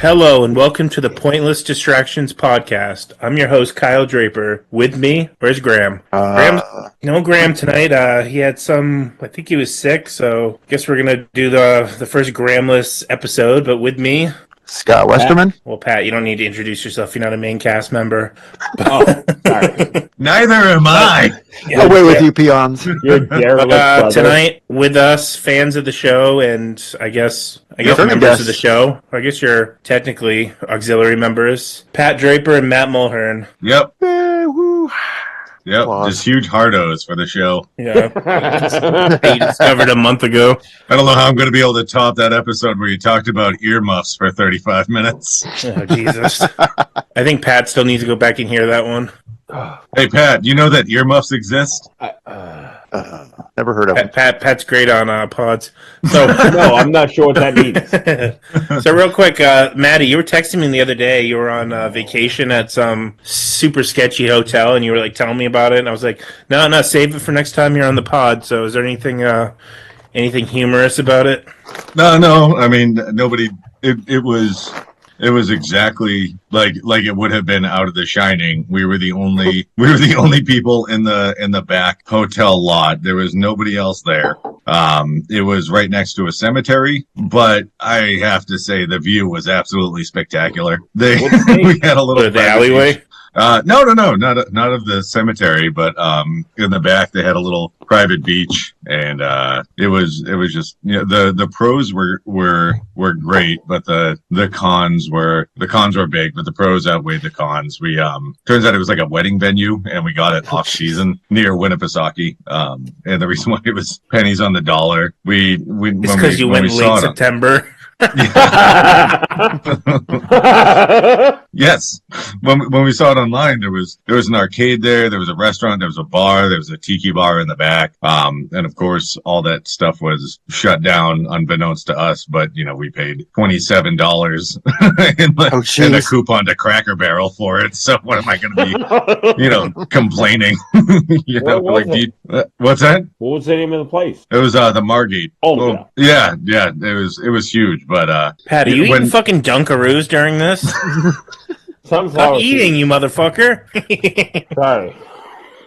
Hello and welcome to the Pointless Distractions podcast. I'm your host, Kyle Draper. With me, where's Graham? Graham's no Graham tonight. He had I think he was sick, so I guess we're going to do the first Grahamless episode, but with me... Scott Westerman? Well, Pat, you don't need to introduce yourself. You're not a main cast member. Oh, sorry. Neither am I. Away with you, peons. You're derelict, tonight with us, fans of the show, and I guess members of the show. I guess you're technically auxiliary members. Pat Draper and Matt Mulhern. Yep. Woo. Yep. Applause. Just huge hardos for the show. Yeah. You discovered a month ago. I don't know how I'm going to be able to top that episode where you talked about earmuffs for 35 minutes. Oh, Jesus. I think Pat still needs to go back and hear that one. Hey, Pat, you know that earmuffs exist? Never heard of him. Pat's great on pods. So No, I'm not sure what that means. So real quick, Maddie, you were texting me the other day. You were on vacation at some super sketchy hotel, and you were like telling me about it. And I was like, no, save it for next time you're on the pod. So is there anything humorous about it? No. I mean, nobody. It was exactly like it would have been out of The Shining. We were the only people in the back hotel lot. There was nobody else there. It was right next to a cemetery, but I have to say the view was absolutely spectacular. We had a little the alleyway. Beach. No, not of the cemetery, but in the back they had a little private beach, and it was just, you know, the pros were great, but the cons were big, but the pros outweighed the cons. We turns out it was like a wedding venue, and we got it off season near Winnipesaukee, and the reason why it was pennies on the dollar. It's because you went late September. Yes. When we saw it online, there was an arcade there was a restaurant, there was a bar, there was a tiki bar in the back, and of course all that stuff was shut down unbeknownst to us, but you know, we paid $27 in a coupon to Cracker Barrel for it, so what am I going to be complaining? What's that? What was the name of the place? It was the Margate. Oh, yeah, it was huge. But Pat, are you eating fucking Dunkaroos during this? Sunflower Stop eating, you motherfucker! Sorry.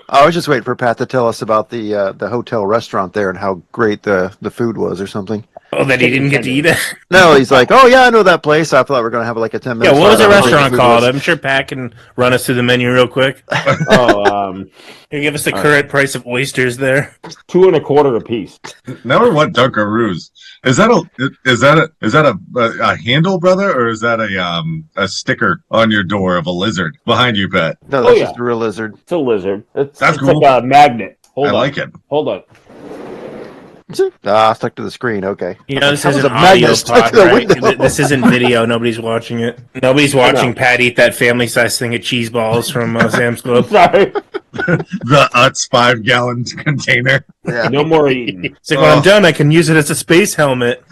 I was just waiting for Pat to tell us about the hotel restaurant there and how great the food was or something. Oh, that he didn't get to eat it? No, he's like, oh yeah, I know that place. I thought we were going to have like a 10-minute. Yeah, what was the restaurant called? I'm sure Pat can run us through the menu real quick. Can you give us the current price of oysters there? $2.25 a piece. Never want Dunkaroos. Is that a handle, brother, or is that a sticker on your door of a lizard behind you, Pat? No, that's just a real lizard. It's a lizard. It's cool. Like a magnet. I like it. Hold on. Stuck to the screen. Okay. You know, this isn't audio pod, right? This isn't video. Nobody's watching it. Nobody's watching Pat eat that family-sized thing of cheese balls from Sam's Club. Sorry. The Utz 5-gallon container. Yeah. No more eating. It's like, when I'm done, I can use it as a space helmet.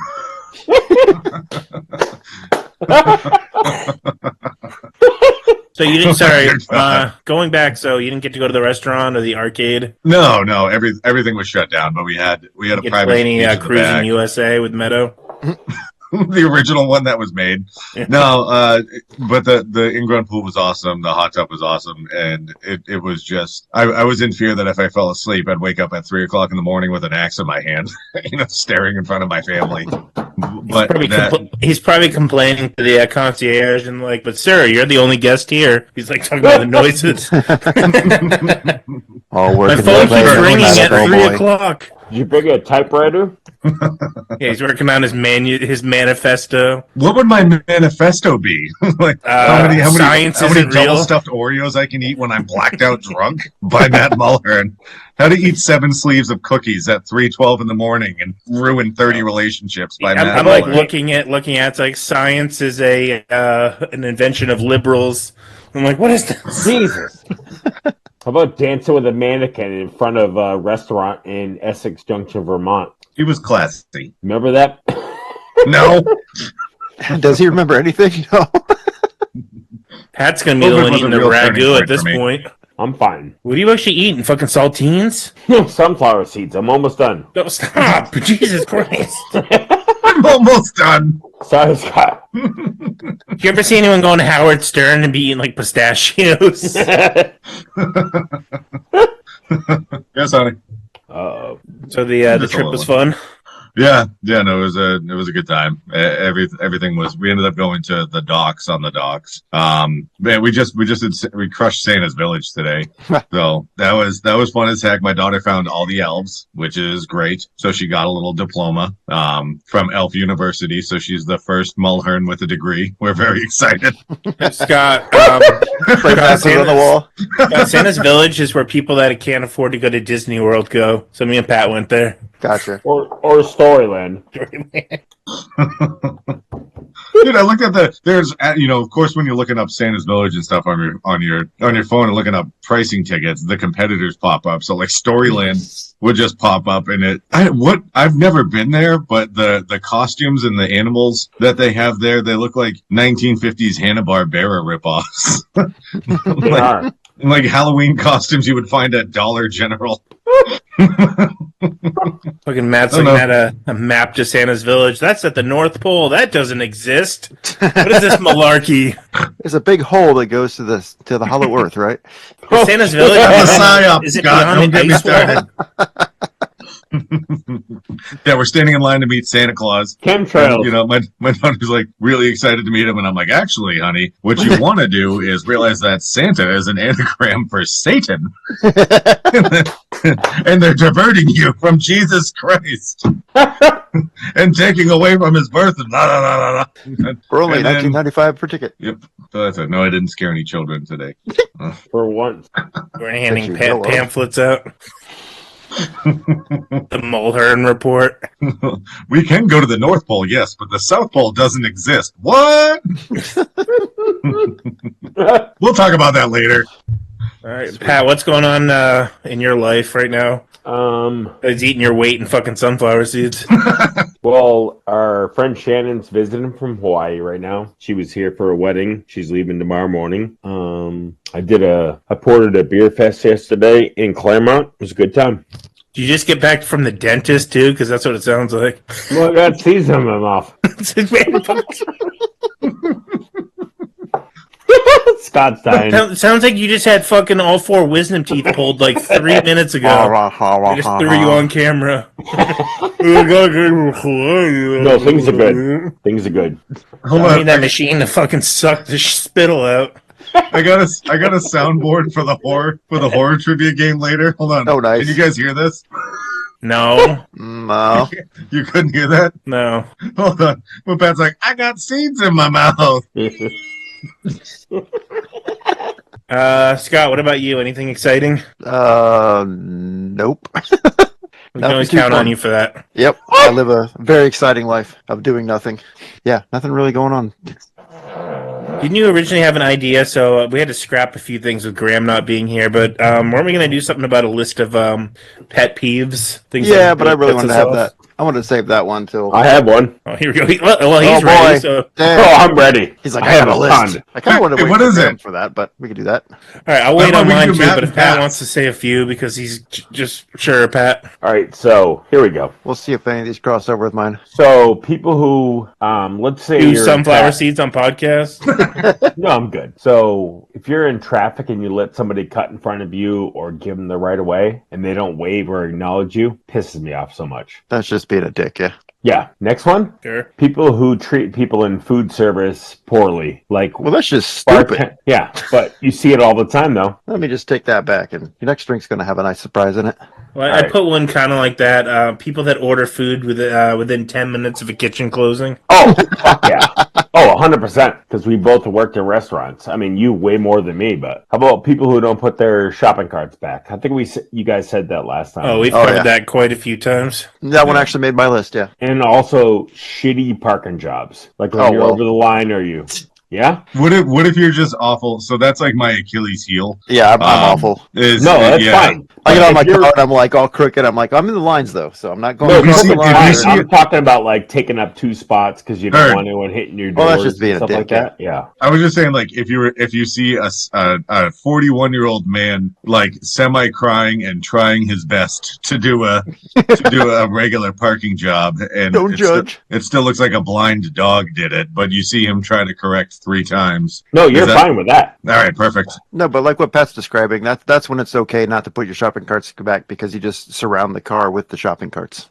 So you didn't, going back, so you didn't get to go to the restaurant or the arcade? No, everything was shut down, but we had a private play Cruising USA with Meadow? The original one that was made. No, but the in-ground pool was awesome. The hot tub was awesome, and it was just I was in fear that if I fell asleep, I'd wake up at 3:00 in the morning with an axe in my hand, staring in front of my family. But he's probably complaining to the concierge and like, but sir, you're the only guest here. He's like talking about the noises. My phone keeps ringing at 3:00. Did you bring a typewriter? Yeah, he's working on his manifesto. What would my manifesto be? Like how many double stuffed Oreos I can eat when I'm blacked out drunk? By Matt Mulhern. How to eat 7 sleeves of cookies at 3:12 in the morning and ruin 30 relationships by Matt Mulhern. I'm like looking at it's like science is an invention of liberals. I'm like, what is this? Jesus. How about dancing with a mannequin in front of a restaurant in Essex Junction, Vermont? He was classy. Remember that? No. Does he remember anything? No. Pat's going to be the one eating the ragu at this point. I'm fine. What are you actually eating? Fucking saltines? Sunflower seeds. I'm almost done. No, stop. Jesus Christ. I'm almost done. Sorry, Scott. You ever see anyone going to Howard Stern and be eating like pistachios? Yes, honey. Uh-oh. So the Just a trip was little. fun. Yeah, no, it was a good time. Everything was. We ended up going to the docks on the docks. Man, we crushed Santa's Village today, so that was fun as heck. My daughter found all the elves, which is great. So she got a little diploma from Elf University. So she's the first Mulhern with a degree. We're very excited. Scott, Frame that on the wall. Santa's Village is where people that can't afford to go to Disney World go. So me and Pat went there. Gotcha. Or Storyland. Dude, I looked at there's of course when you're looking up Santa's Village and stuff on your phone and looking up pricing tickets, the competitors pop up. So like Storyland would just pop up and I've never been there, but the costumes and the animals that they have there, they look like 1950s Hanna-Barbera ripoffs. They are. Like Halloween costumes you would find at Dollar General. Fucking Matt's looking at a map to Santa's Village. That's at the North Pole. That doesn't exist. What is this malarkey? There's a big hole that goes to the Hollow Earth, right? Santa's Village. That's a psyop, Is it Scott. beyond Don't an get me ice wall? started. Yeah, we're standing in line to meet Santa Claus. Chemtrails. And, my daughter's like really excited to meet him, and I'm like, actually, honey, what you want to do is realize that Santa is an anagram for Satan, and they're diverting you from Jesus Christ and taking away from his birth. And blah, blah, blah, blah. We're only And then- $19.95 per ticket. Yep. So that's it. No, I didn't scare any children today. For once. We're handing Picture yellow. pamphlets out. The Mulhern report. We can go to the North Pole, yes, but the South Pole doesn't exist. What? We'll talk about that later. All right, Pat, what's going on in your life right now? Is eating your weight in fucking sunflower seeds. Well, our friend Shannon's visiting from Hawaii right now. She was here for a wedding. She's leaving tomorrow morning. I poured a beer fest yesterday in Claremont. It was a good time. Did you just get back from the dentist too? Because that's what it sounds like. Well, I got season in my mouth. Scott's dying. Sounds like you just had fucking all four wisdom teeth pulled like 3 minutes ago. I just threw you on camera. No, things are good. Things are good. Hold I on. need that machine to fucking suck the spittle out. I got a soundboard for the horror trivia game later. Hold on. Oh, nice. Can you guys hear this? No, No. You couldn't hear that? no. Hold on. When Pat's like, I got seeds in my mouth. Scott, what about you? Anything exciting? Nope. We can always count on you for that. Yep. I live a very exciting life of doing nothing. Yeah, nothing really going on. Didn't you originally have an idea? So we had to scrap a few things with Graham not being here, but weren't we going to do something about a list of pet peeves? Things Yeah, that but I really puts wanted to us have off? that. I wanted to save that one till. I have one. Oh, here we go. Well, he's Oh, boy. ready. So, Damn. Oh, I'm ready. He's like, I I have got a a list. ton. I kind of wanted to Hey, wait what for is Graham it? for that, but we could do that. all right, I'll wait How on about we mine do too. Matt But if and Pat Pat's? wants to say a few, because he's just sure, Pat. All right, so here we go. We'll see if any of these cross over with mine. So people who, let's say Do you're in sunflower seeds on podcasts. No, I'm good. So if you're in traffic and you let somebody cut in front of you or give them the right of way and they don't wave or acknowledge you, pisses me off so much. That's just being a dick, yeah. Yeah. Next one. Sure. People who treat people in food service poorly. Like, Well, that's just stupid. yeah, but you see it all the time, though. Let me just take that back, and your next drink's going to have a nice surprise in it. Well, All I right. put one kind of like that. People that order food within 10 minutes of a kitchen closing. Oh, fuck yeah. Oh, 100%. Because we both worked in restaurants. I mean, you way more than me, but how about people who don't put their shopping carts back? I think you guys said that last time. Oh, we've Oh, covered yeah. that quite a few times. That one actually made my list, yeah. And also shitty parking jobs. Like when Oh, you're well. over the line or you Yeah. What if you're just awful? So that's like my Achilles heel. Yeah, I'm awful. No, that's fine. I get on my If you're- car and I'm like all crooked. I'm like, I'm in the lines though, so I'm not going No, If you across see- the if line. you see- I'm talking about like taking up 2 spots because you don't Heard. want anyone hitting your doors Well, that's just being and a stuff like dick, that. Yeah. I was just saying, like, if you see a 41-year-old man like semi crying and trying his best to do a regular parking job, and Don't judge. It still looks like a blind dog did it, but you see him try to correct 3 times. No, you're Is that- fine with that. All right, perfect. No, but like what Pat's describing, that's when it's okay not to put your shopping carts back because you just surround the car with the shopping carts.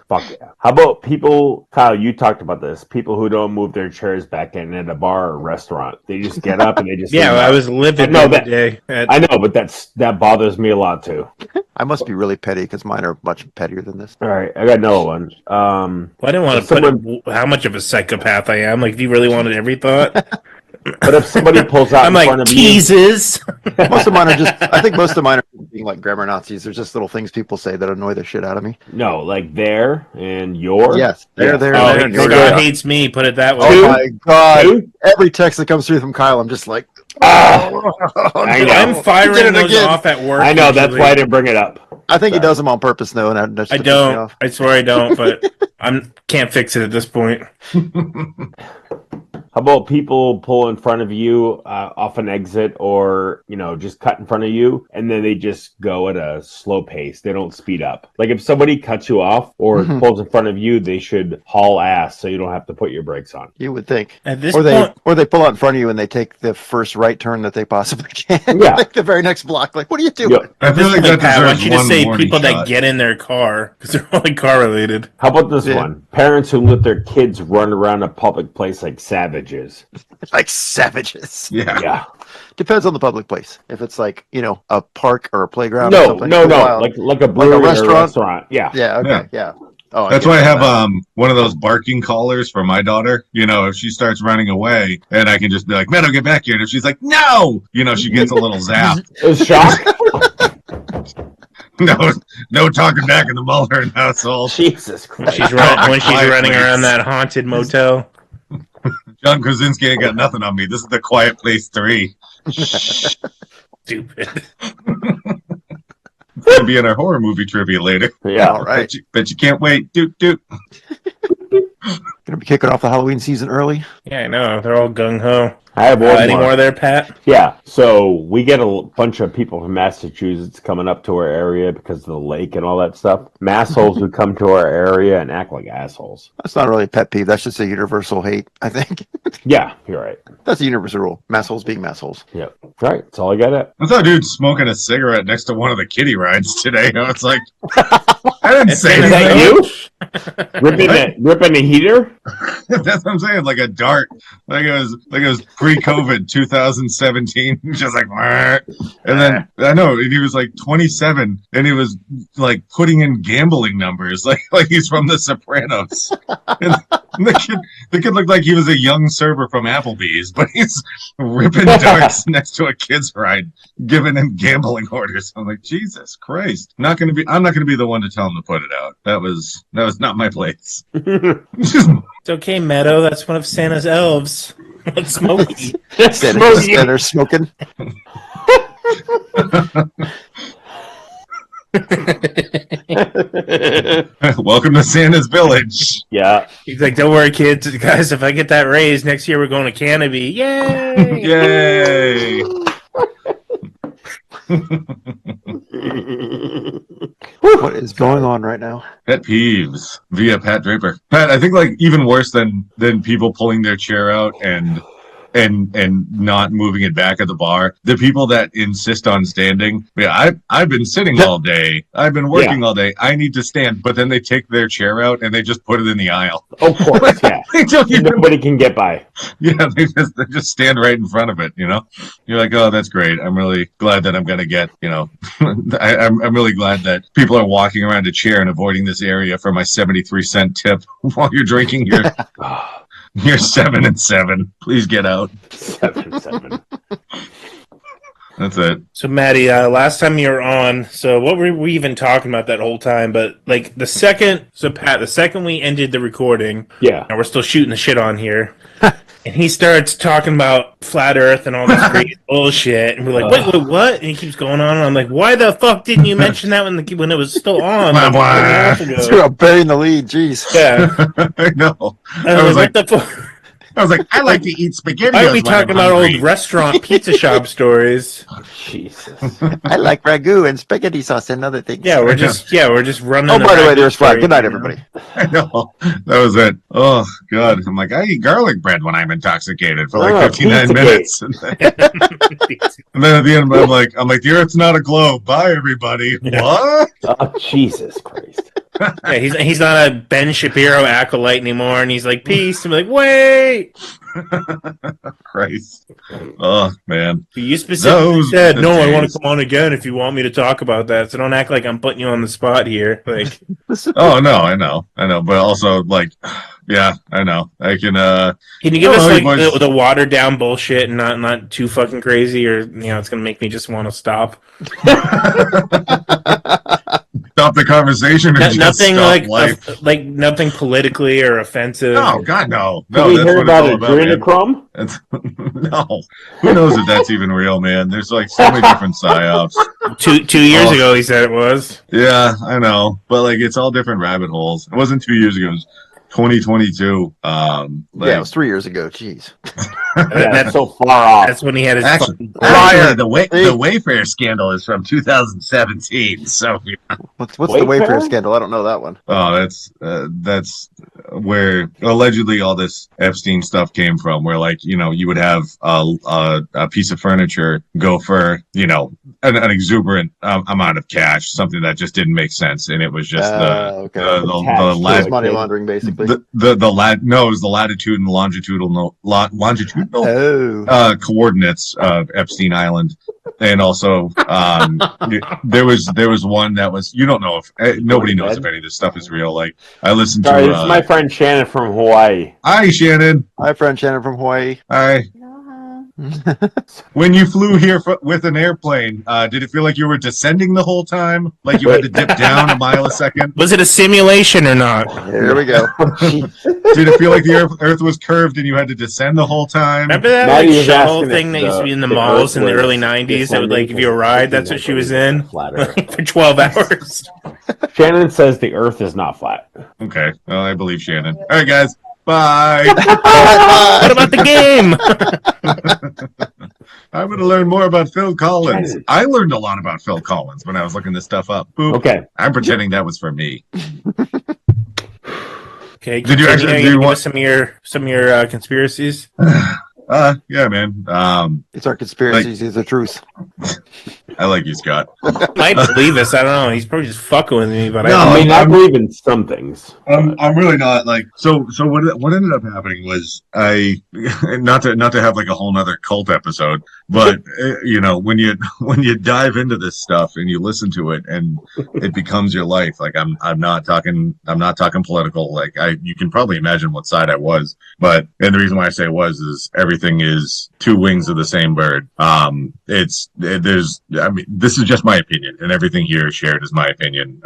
Fuck yeah. How about people, Kyle, you talked about this, people who don't move their chairs back in at a bar or restaurant. They just get up and they just Yeah, leave I out. was livid No, the that- other day. I know, but that bothers me a lot too. I must be really petty because mine are much pettier than this. All right, I got another one. Well, I didn't want If to put someone- how much of a psychopath I am. Like, if you really wanted every thought, But if somebody pulls out I'm in like, front of you, teases. Most of mine are just, I think most of mine are being like grammar Nazis. There's just little things people say that annoy the shit out of me. no, like there and your. Yes, Yeah. there, Oh, and Scott yours. hates me. Put it that way. Oh Two? my god! Two? Every text that comes through from Kyle, I'm just like, I know. I'm He firing did it those again. off at work. I know, that's usually. why I didn't bring it up. I think he does them on purpose though, and that's I just to piss me don't. off. I swear I don't. But can't fix it at this point. How about people pull in front of you off an exit or, just cut in front of you and then they just go at a slow pace. They don't speed up. Like if somebody cuts you off or Mhm. pulls in front of you, they should haul ass so you don't have to put your brakes on. You would think. At this Or point, they pull out in front of you and they take the first right turn that they possibly can. Yeah. Like the very next block. Like, what are you doing? Yeah. I feel like that Pat, why don't deserves you just one say warning people that shot. get in their car because they're only car related? How about this Yeah. one? Parents who let their kids run around a public place like savages. Like savages. Yeah. Yeah. Depends on the public place. If it's like, a park or a playground or No, something. no. wild. Like a brewery or a restaurant? restaurant. Yeah. Yeah, okay, Yeah. yeah. Oh, That's get why I have that. one of those barking collars for my daughter. If she starts running away, and I can just be like, "Meadow, get back here!" And if she's like, "No," she gets a little zap. Is shock? No talking back in the Mulhern household. Jesus Christ. When she's Quiet running place. around that haunted motel. John Krasinski ain't got nothing on me. This is the Quiet Place 3. Stupid. It's gonna be in our horror movie trivia later. Yeah. All right. Bet you can't wait. Doot doot. Gonna be kicking off the Halloween season early. Yeah, I know. They're all gung ho. I have one Any more. more there, Pat? Yeah, so we get a bunch of people from Massachusetts coming up to our area because of the lake and all that stuff. Massholes who come to our area and act like assholes. That's not really a pet peeve. That's just a universal hate, I think. Yeah, you're right. That's a universal rule. Massholes being massholes. Yep. All right, that's all I got at. I saw a dude smoking a cigarette next to one of the kiddie rides today. I was like, I didn't say Is that anything. you? Ripping a heater? That's what I'm saying. Like a dart. Like it was pre-COVID 2017. Just like, "Wah." And then I know, and he was like 27, and he was like putting in gambling numbers, like he's from The Sopranos. And the kid looked like he was a young server from Applebee's, but he's ripping darts next to a kid's ride, giving him gambling orders. I'm like, Jesus Christ! I'm not gonna be the one to tell him to put it out. That was not my place. It's okay, Meadow. That's one of Santa's elves. Let's smoke. They're smoking. Welcome to Santa's village. Yeah. He's like, don't worry, kids. Guys, if I get that raise next year, we're going to Canopy. Yay! Yay! What is going on right now? Pet peeves via Pat Draper. Pat, I think like even worse than people pulling their chair out and not moving it back at the bar. The people that insist on standing. Yeah, I've been sitting all day. I've been working all day. I need to stand. But then they take their chair out and they just put it in the aisle. Of course, yeah. They don't even- Nobody can get by. yeah, they just stand right in front of it. You're like, oh, that's great. I'm really glad that I'm gonna get. I'm really glad that people are walking around a chair and avoiding this area for my 73-cent tip while you're drinking your. You're 7 and 7. Please get out. 7. That's it. So, Maddie, last time you were on, so what were we even talking about that whole time? But like the second we ended the recording, Yeah. and we're still shooting the shit on here. And he starts talking about flat Earth and all this crazy bullshit, and we're like, "Wait, what?" And he keeps going on, and I'm like, "Why the fuck didn't you mention that when it was still on?" Like, Blah, an hour blah. ago? You're burying the lead. Jeez. Yeah, I know. I was like, "What the fuck?" I was like, I like to eat spaghetti. Why are we talking about old restaurant pizza shop stories? Jesus. I like ragu and spaghetti sauce and other things. Yeah, we're just running. Oh, by the way, ragu there's flag. story Good night, right now. everybody. I know. That was it. Oh, God. I'm like, I eat garlic bread when I'm intoxicated for like Oh, 59 Pizzagate. minutes. And then at the end, I'm like, the Earth's not a globe. Bye, everybody. Yeah. What? Oh, Jesus Christ. Yeah, he's not a Ben Shapiro acolyte anymore, and he's like, peace. I'm like, wait. Christ. Oh, man. You specifically Those said, were the no, I want days. to come on again if you want me to talk about that. So don't act like I'm putting you on the spot here. Like, Oh, no, I know. But also, like, yeah, I know. I can, can you give No, us like it was- the watered down bullshit and not too fucking crazy, or it's gonna make me just want to stop. stop the conversation or just Nothing stop life. like nothing politically or offensive. No, God, no. Can No, we that's hear what it's all about about, man. adrenochrome? That's, no. Who knows if that's even real, man? There's like so many different psyops. 2 years Oh. ago, he said it was. Yeah, I know. But like it's all different rabbit holes. It wasn't 2 years ago, it was 2022. Yeah, it was 3 years ago. Jeez. Yeah, that's so far off. That's when he had his Actually, fucking the Wayfair scandal is from 2017. So, What's the Wayfair? Wayfair scandal? I don't know that one. that's where allegedly all this Epstein stuff came from. Where like you would have a piece of furniture go for an exuberant amount of cash, something that just didn't make sense, and it was just Okay. the Attached to It's it. money laundering, basically. it was the latitude and longitudinal Oh. coordinates of Epstein Island, and also there was one that was you don't know if nobody knows if any of this stuff is real. Like I listened Sorry, to this is my friend Shannon from Hawaii. hi Shannon, Hi, friend Shannon from Hawaii. hi. When you flew here with an airplane, did it feel like you were descending the whole time? Like you had to dip down a mile a second? Was it a simulation or not? Here we go. Did it feel like the Earth was curved and you had to descend the whole time? Remember that Maddie like was shuttle asking thing if that used to be in the the malls Earth in the was early '90s? That would like give you a descending, ride. That's what she was in Flat Earth. for 12 hours. Shannon says the Earth is not flat. Okay, well, I believe Shannon. All right, guys, bye. What about the game? I'm going to learn more about Phil Collins. I learned a lot about Phil Collins when I was looking this stuff up. Boop. Okay. I'm pretending that was for me. Okay, Did you continue. actually- You do you give want- us some of your conspiracies? Yeah, man. It's our conspiracies. It's the truth. I like you, Scott. Might believe this. I don't know. He's probably just fucking with me, but No, I mean, I I'm- believe in some things. I'm really not like so. What ended up happening was I not to have like a whole nother cult episode, but when you dive into this stuff and you listen to it and it becomes your life. Like I'm not talking political. Like you can probably imagine what side I was, and the reason why I say was is everything is two wings of the same bird. This is just my opinion, and everything here is shared as my opinion.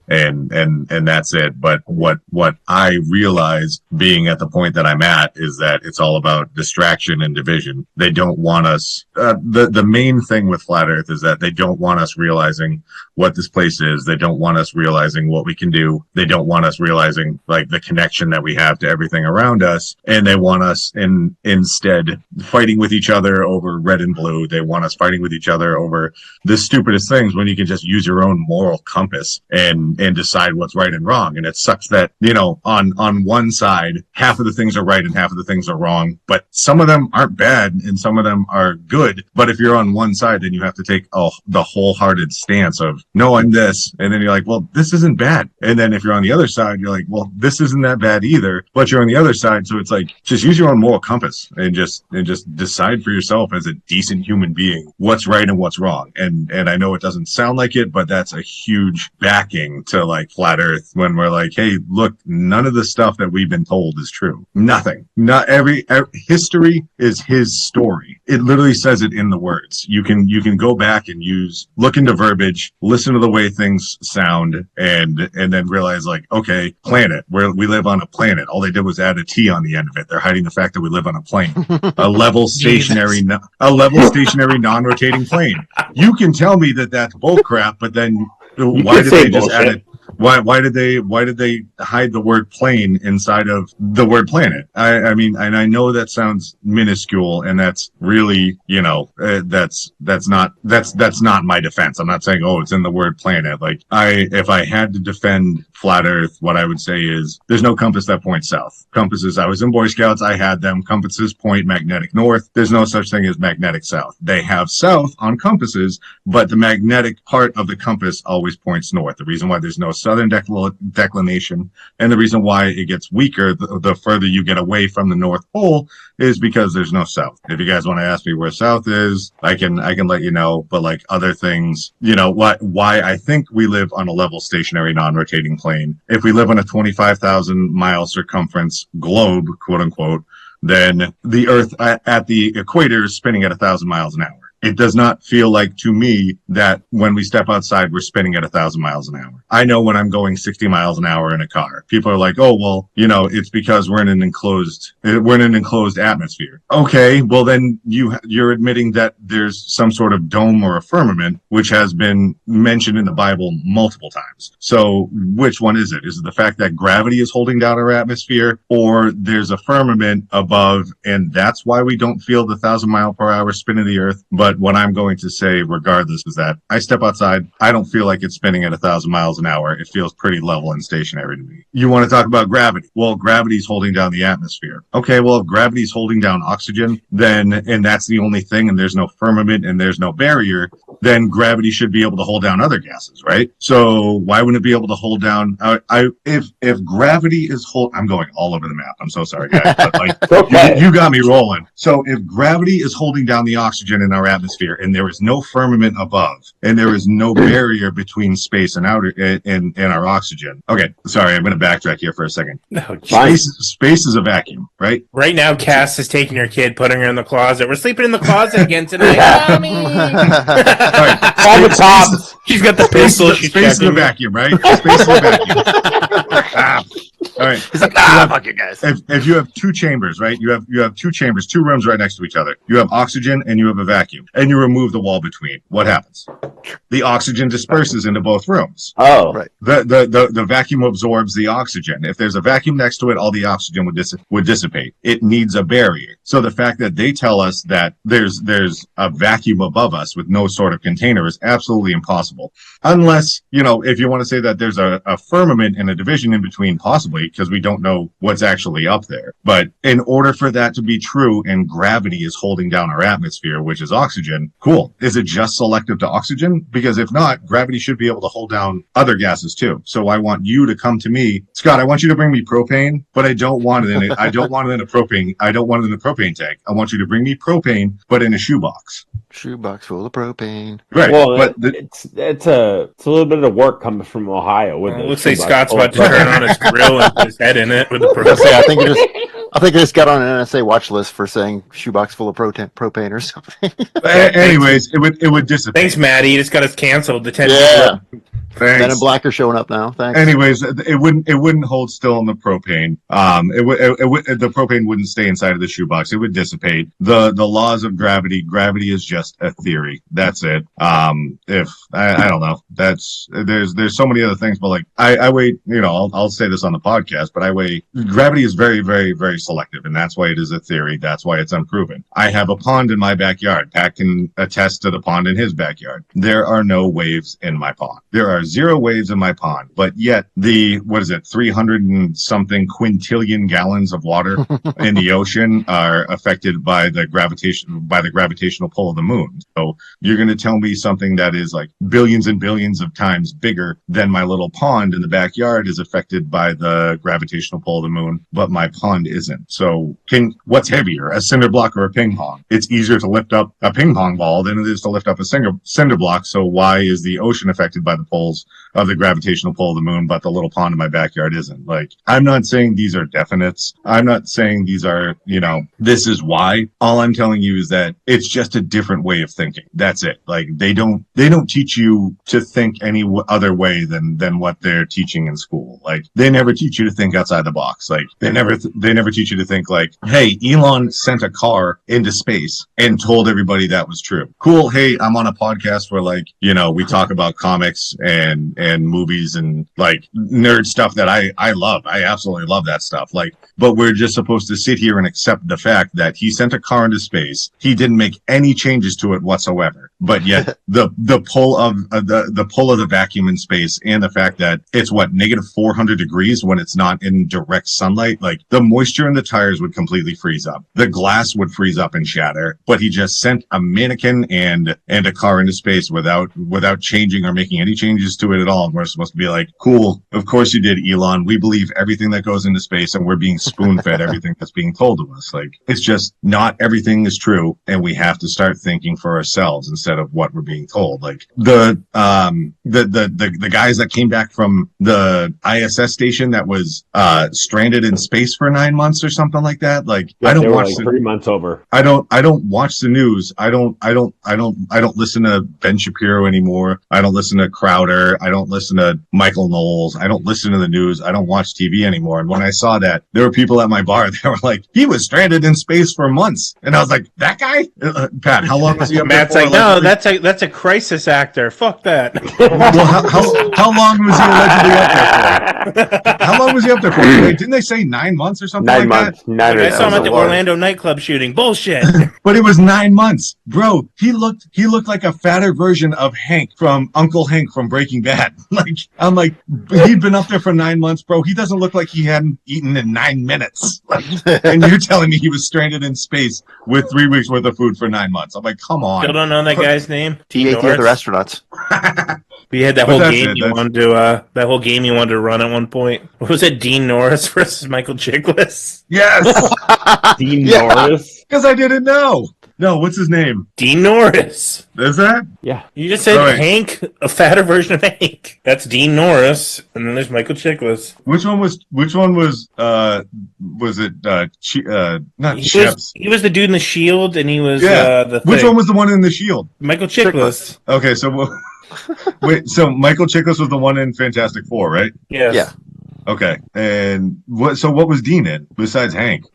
And that's it. But what I realize being at the point that I'm at is that it's all about distraction and division. They don't want us. The main thing with Flat Earth is that they don't want us realizing what this place is. They don't want us realizing what we can do. They don't want us realizing like the connection that we have to everything around us. And they want us instead fighting with each other over red and blue. They want us fighting with each other over the stupidest things when you can just use your own moral compass and decide what's right and wrong. And it sucks that, on one side, half of the things are right and half of the things are wrong, but some of them aren't bad and some of them are good. But if you're on one side, then you have to take the wholehearted stance of, no, I'm this. And then you're like, well, this isn't bad. And then if you're on the other side, you're like, well, this isn't that bad either, but you're on the other side. So it's like, just use your own moral compass and just decide for yourself as a decent human being what's right and what's wrong. And I know it doesn't sound like it, but that's a huge backing to like Flat Earth when we're like, hey, look, none of the stuff that we've been told is true. Nothing. Not every history is his story. it literally says it in the words. You can go back and look into verbiage, listen to the way things sound, and then realize like, okay, planet, where we live on a planet. All they did was add a T on the end of it. They're hiding the fact that we live on a plane, a level stationary non-rotating plane. You can tell me that that's bullcrap, but then why did they just add it? Why did they hide the word plane inside of the word planet? I mean, and I know that sounds minuscule, and that's really, that's not my defense. I'm not saying, oh, it's in the word planet. Like if I had to defend flat Earth, what I would say is there's no compass that points south. Compasses, I was in Boy Scouts, I had them. Compasses point magnetic north. There's no such thing as magnetic south. They have south on compasses, but the magnetic part of the compass always points north. The reason why there's no southern declination, and the reason why it gets weaker the further you get away from the North Pole is because there's no south. If you guys want to ask me where south is, I can let you know. But like other things, why I think we live on a level stationary non-rotating plane. If we live on a 25,000 mile circumference globe, quote unquote, then the Earth at the equator is spinning at 1,000 miles an hour. It does not feel like to me that when we step outside, we're spinning at 1,000 miles an hour. I know when I'm going 60 miles an hour in a car. People are like, oh, well, it's because we're in an enclosed atmosphere. Okay, well then you're admitting that there's some sort of dome or a firmament, which has been mentioned in the Bible multiple times. So which one is it? Is it the fact that gravity is holding down our atmosphere, or there's a firmament above, and that's why we don't feel the 1,000 mile per hour spin of the Earth? But what I'm going to say, regardless, is that I step outside, I don't feel like it's spinning at 1,000 miles an hour. It feels pretty level and stationary to me. You want to talk about gravity? Well, gravity's holding down the atmosphere. Okay, well, if gravity's holding down oxygen, and that's the only thing, and there's no firmament and there's no barrier, then gravity should be able to hold down other gases, right? So why wouldn't it be able to hold down? If gravity is I'm going all over the map. I'm so sorry, guys, but like okay. you got me rolling. So if gravity is holding down the oxygen in our atmosphere, and there is no firmament above, and there is no barrier between space and outer and our oxygen. Okay, sorry, I'm going to backtrack here for a second. No, space is a vacuum, right? Right now, Cass is taking her kid, putting her in the closet. We're sleeping in the closet again tonight. Mommy! All the tops. She's got the pistol. Space is a vacuum, right? Space is a vacuum. All right. Fuck you guys. If you have two chambers, right? You have two chambers, two rooms right next to each other. You have oxygen and you have a vacuum, and you remove the wall between. What happens? The oxygen disperses into both rooms. Oh, right. The vacuum absorbs the oxygen. If there's a vacuum next to it, all the oxygen would dissipate. It needs a barrier. So the fact that they tell us that there's a vacuum above us with no sort of container is absolutely impossible. Unless, if you want to say that there's a firmament and a division in between, possibly, because we don't know what's actually up there. But in order for that to be true, and gravity is holding down our atmosphere, which is oxygen, cool. Is it just selective to oxygen? Because if not, gravity should be able to hold down other gases too. So I want you to come to me, Scott. I want you to bring me propane, but I don't want it in it. I don't want it in a propane. I don't want it in a propane tank. I want you to bring me propane, but in a shoebox. Shoebox full of propane. Right. Well, but it's a little bit of work coming from Ohio. With looks like Scott's about to turn on his grill and put his head in it with the propane. I think I just got on an NSA watch list for saying shoebox full of propane or something. Anyways, it would dissipate. Thanks, Maddie. You just got us canceled. The 10 Yeah. Thanks. Men in Black are showing up now. Thanks. Anyways, it wouldn't hold still in the propane. The propane wouldn't stay inside of the shoebox. It would dissipate. The laws of gravity is just a theory. That's it. If I don't know, there's so many other things, but like I weigh, I'll say this on the podcast, but gravity is very, very, very selective, and that's why it is a theory. That's why it's unproven. I have a pond in my backyard. Pat can attest to the pond in his backyard. There are no waves in my pond. There are 0 waves in my pond, but yet 300 and something quintillion gallons of water in the ocean are affected by the gravitational pull of the moon. So you're going to tell me something that is like billions and billions of times bigger than my little pond in the backyard is affected by the gravitational pull of the moon, but my pond isn't. So what's heavier, a cinder block or a ping pong? It's easier to lift up a ping pong ball than it is to lift up a cinder block. So why is the ocean affected by the pulls the gravitational pull of the moon, but the little pond in my backyard isn't. Like, I'm not saying these are definites. I'm not saying these are, this is why. All I'm telling you is that it's just a different way of thinking. That's it. Like, they don't teach you to think any other way than what they're teaching in school. Like, they never teach you to think outside the box. Like, they never teach you to think like, hey, Elon sent a car into space and told everybody that was true. Cool. Hey, I'm on a podcast where like, we talk about comics and movies and like nerd stuff that I love. I absolutely love that stuff. Like, but we're just supposed to sit here and accept the fact that he sent a car into space. He didn't make any changes to it whatsoever. But yet the pull of the vacuum in space and the fact that it's negative 400 degrees when it's not in direct sunlight, like the moisture in the tires would completely freeze up. The glass would freeze up and shatter. But he just sent a mannequin and a car into space without changing or making any changes to it at all. And we're supposed to be like, cool, of course you did, Elon. We believe everything that goes into space, and we're being spoon-fed everything that's being told to us. Like, it's just not everything is true, and we have to start thinking for ourselves instead of what we're being told. Like the guys that came back from the ISS station that was stranded in space for 9 months or something like that. Like, yeah, I don't watch like 3 months over. I don't watch the news. I don't listen to Ben Shapiro anymore. I don't listen to Crowder. I don't listen to Michael Knowles. I don't listen to the news. I don't watch TV anymore. And when I saw that, there were people at my bar that were like, he was stranded in space for months. And I was like, that guy? Pat, how long was he up Matt's there like, for? no, that's a crisis actor. Fuck that. Well, how long was he allegedly up there for? How long was he up there for? Wait, didn't they say 9 months or something 9 like months. that? I saw him at the Orlando nightclub shooting. Bullshit. But it was 9 months. Bro, he looked like a fatter version of Hank from Uncle Hank from Breaking Bad. Like, I'm like, he'd been up there for 9 months, bro. He doesn't look like he hadn't eaten in 9 minutes. Like, and you're telling me he was stranded in space with 3 weeks worth of food for 9 months. I'm like, come on. Still don't know that guy's name. He ate the other astronauts. We had that whole game you wanted to run at one point. What was it? Dean Norris versus Michael Chiklis? Yes. Dean Norris. Because I didn't know. No, what's his name? Dean Norris. Is that? Yeah. You just said Right. Hank, a fatter version of Hank. That's Dean Norris, and then there's Michael Chiklis. Which one was it not He Chips? he was the dude in the Shield, and he was Yeah. the Which thing. one was the one in the Shield? Michael Chiklis. Okay, so wait, so Michael Chiklis was the one in Fantastic Four, right? Yes. Yeah. Okay, and what was Dean in besides Hank?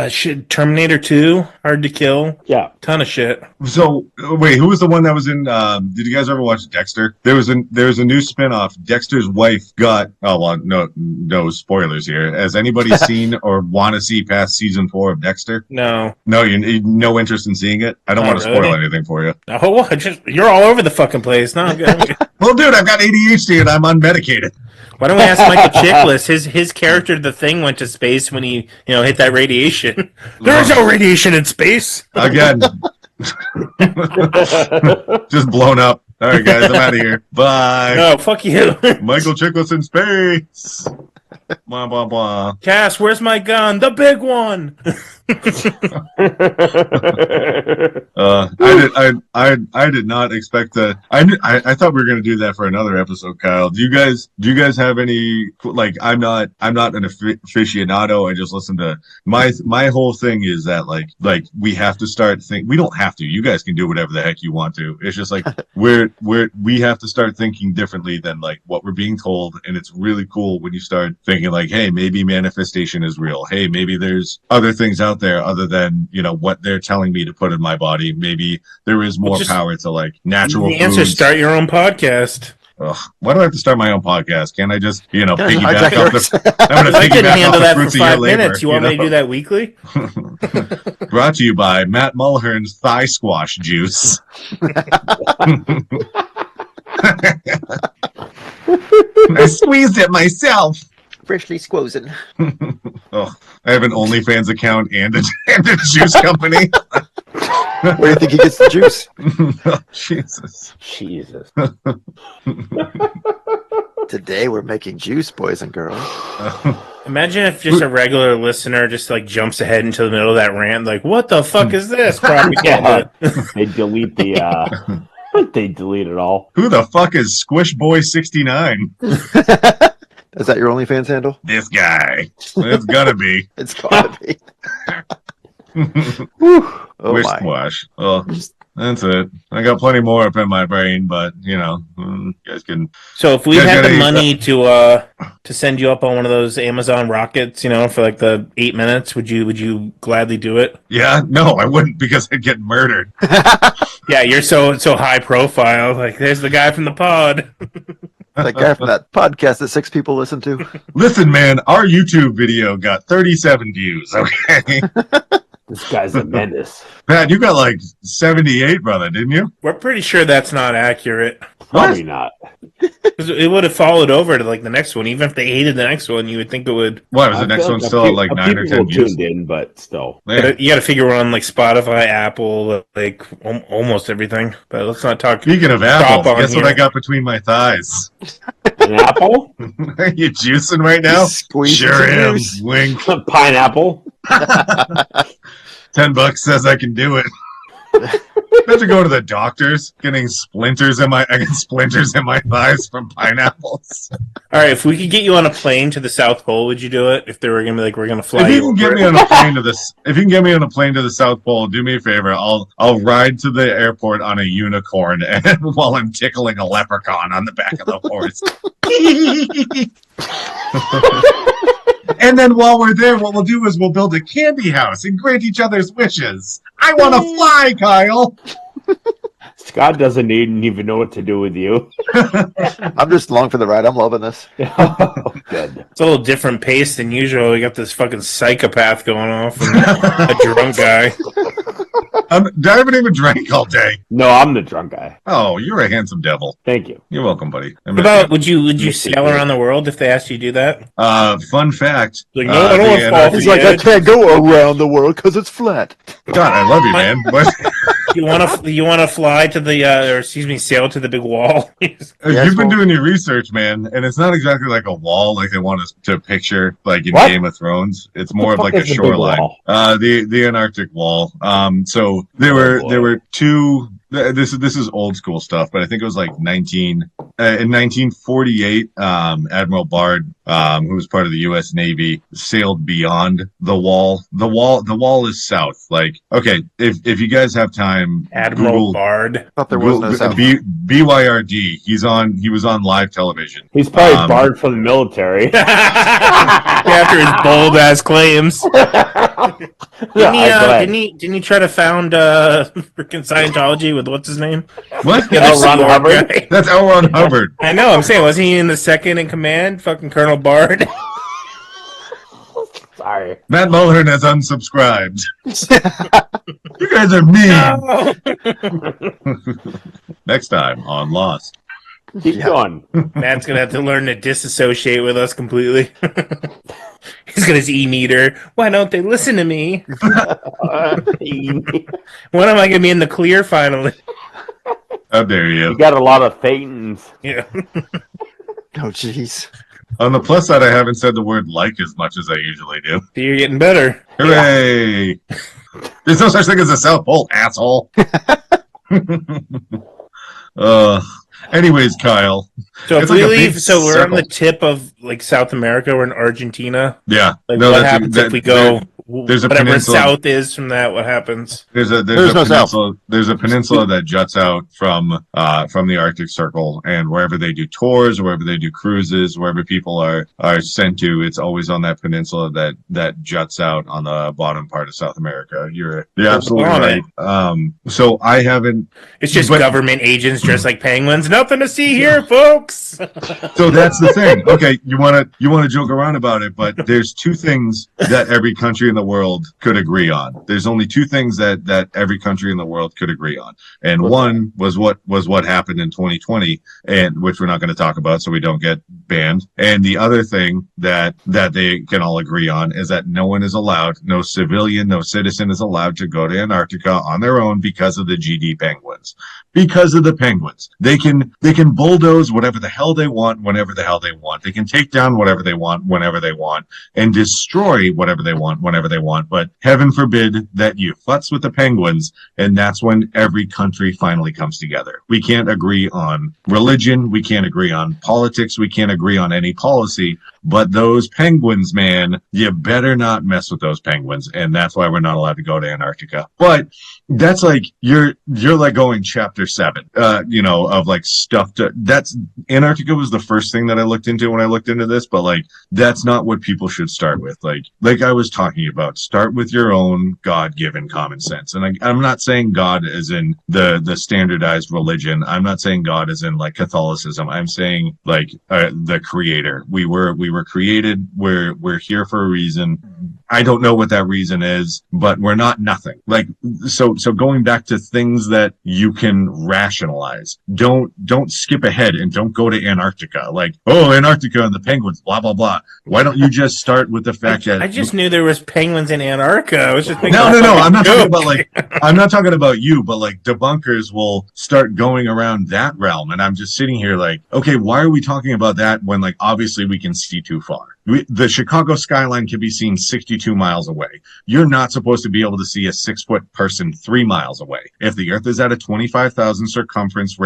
Shit, Terminator 2, Hard to Kill. Yeah. Ton of shit. So wait, who was the one that was in? Did you guys ever watch Dexter? There was a new spinoff. Dexter's wife got. Oh well, no spoilers here. Has anybody seen or want to see past season 4 of Dexter? No. No, you no interest in seeing it. I don't Not want to spoil really. anything for you. Oh, you're all over the fucking place. No, I'm good. Well, dude, I've got ADHD and I'm unmedicated. Why don't we ask Michael Chiklis? His character, the Thing, went to space when he hit that radiation. There is no radiation in space. Again, just blown up. All right, guys, I'm out of here. Bye. No, fuck you. Michael Chiklis in space. Blah blah blah. Cass, where's my gun? The big one. I did not expect that. I thought we were going to do that for another episode, Kyle. Do you guys have any, like, I'm not an aficionado. I just listen to my whole thing is that like we have to start we don't have to. You guys can do whatever the heck you want to. It's just like we have to start thinking differently than like what we're being told. And it's really cool when you start thinking like, hey, maybe manifestation is real. Hey, maybe there's other things out there other than, what they're telling me to put in my body. Maybe there is more power to like natural The answer: foods. start your own podcast. Ugh, why do I have to start my own podcast? Can't I just, piggyback hijack off yours. I'm going to I couldn't piggyback handle off that the for fruits of your 5 labor. minutes. You want me to do that weekly? Brought to you by Matt Mulhern's Thigh Squash Juice. I squeezed it myself. Freshly squozen. Oh, I have an OnlyFans account and a juice company. Where do you think he gets the juice? Oh, Jesus. Today we're making juice, boys and girls. Imagine if just a regular listener just like jumps ahead into the middle of that rant, like, "What the fuck is this?" Propaganda. They delete the They delete it all. Who the fuck is Squish Boy 69? Is that your OnlyFans handle? This guy. It's gotta be. It's gotta be. Oh Wish my. squash. Well, that's it. I got plenty more up in my brain, but you know, you guys can. So if we Yeah, had the gotta- money to send you up on one of those Amazon rockets, you know, for like the 8 minutes, would you gladly do it? Yeah, no, I wouldn't because I'd get murdered. Yeah, you're so high profile. Like, there's the guy from the pod. That guy from that podcast that 6 people listen to. Listen, man, our YouTube video got 37 views. Okay, This guy's a menace. Pat, you got like 78, brother, didn't you? We're pretty sure that's not accurate. Probably not. 'Cause it would have followed over to like the next one. Even if they hated the next one, you would think it would. Why was the I next feel one like still at like a 9 or people 10 views? tuned in, but still. Yeah. You got to figure we're on like Spotify, Apple, like almost everything. But let's not talk. Speaking of Stop apples, on guess what here. I got between my thighs? An apple? Are you juicing right now? Squeezing Sure some am. juice. Wink. Pineapple? $10 says I can do it. Imagine going to the doctors, getting splinters in my thighs from pineapples. All right, if we could get you on a plane to the South Pole, would you do it? If they were gonna be like, we're gonna fly If you you can get over me it? on a plane to this, if you can get me on a plane to the South Pole, do me a favor. I'll ride to the airport on a unicorn, and while I'm tickling a leprechaun on the back of the horse. And then while we're there, what we'll do is we'll build a candy house and grant each other's wishes. I want to fly, Kyle. Scott doesn't even know what to do with you. I'm just along for the ride. I'm loving this. Oh, good. It's a little different pace than usual. We got this fucking psychopath going off and a drunk guy. I haven't even drank all day. No, I'm the drunk guy. Oh, you're a handsome devil. Thank you. You're welcome, buddy. What about would you sail around the world if they asked you to do that? Fun fact. Like, no, I don't the want to fall off Antarctic- He's the like, I edge. can't go around the world because it's flat. God, I love you, man. But You want to fly to the sail to the big wall? Yes, you've been well- doing your research, man, and it's not exactly like a wall like they want us to picture, like in What? Game of Thrones. It's more of fuck like a is the big shoreline. wall? The Antarctic wall. So there were two. This is old school stuff, but I think it was like in 1948. Admiral Bard, who was part of the U.S. Navy, sailed beyond the wall. The wall is south. Like, okay, if you guys have time, Admiral Google, I thought there was no South. BYRD. He was on live television. He's probably barred from the military. After his bold ass claims, didn't he try to found freaking Scientology with what's his name? What? L. Ron Hubbard? Hubbard. That's L. Ron Hubbard. I know. I'm saying, wasn't he in the second in command? Fucking Colonel Bard. Sorry. Matt Mulhern has unsubscribed. You guys are mean. Next time on Lost. Keep going. Matt's gonna have to learn to disassociate with us completely. He's got his e-meter. Why don't they listen to me? When am I gonna be in the clear finally? How dare You you? got a lot of Thetans. Yeah. Oh, jeez. On the plus side, I haven't said the word like as much as I usually do. You're getting better. Hooray! There's no such thing as a South Pole, asshole. Anyways, Kyle. So if It's we like a big leave, so we're on circle. the tip of like South America. We're in Argentina. Yeah. Like, No, what that's a- happens that- if we go? there's a whatever peninsula. south is from that. What happens? There's a There's no peninsula. There's a peninsula that juts out from the Arctic Circle, and wherever they do tours, wherever they do cruises, wherever people are sent to, it's always on that peninsula that juts out on the bottom part of South America. You're absolutely on right. So I haven't. It's just But- government agents dressed like penguins. Nothing to see here, folks. So that's the thing. Okay, you want to joke around about it, but there's two things that every country in the world could agree on. There's only two things that every country in the world could agree on, and one was what happened in 2020, and which we're not going to talk about, so we don't get banned. And the other thing that they can all agree on is that no one is allowed, no civilian, no citizen is allowed to go to Antarctica on their own because of the GD penguin. penguins. Because of the penguins. They can bulldoze whatever the hell they want, whenever the hell they want. They can take down whatever they want, whenever they want, and destroy whatever they want, whenever they want. But heaven forbid that you futz with the penguins, and that's when every country finally comes together. We can't agree on religion, we can't agree on politics, we can't agree on any policy, but those penguins, man, you better not mess with those penguins, and that's why we're not allowed to go to Antarctica. But that's like you're like going chapter 7, of like stuff that's Antarctica was the first thing that I looked into when I looked into this, but like that's not what people should start with. Like I was talking about, start with your own God-given common sense. And I'm not saying God as in the standardized religion. I'm not saying God as in like Catholicism. I'm saying like the Creator. We were created. We're here for a reason. I don't know what that reason is, but we're not nothing. Like so going back to things that you can rationalize. Don't skip ahead and don't go to Antarctica. Like, oh, Antarctica and the penguins, blah blah blah. Why don't you just start with the fact that I just knew there was penguins in Antarctica. I was just no. I'm not talking about like I'm not talking about you, but like debunkers will start going around that realm, and I'm just sitting here like, okay, why are we talking about that when like obviously we can see too far? The Chicago skyline can be seen 62 miles away. You're not supposed to be able to see a 6-foot person 3 miles away. If the Earth is at a 25,000 circumference,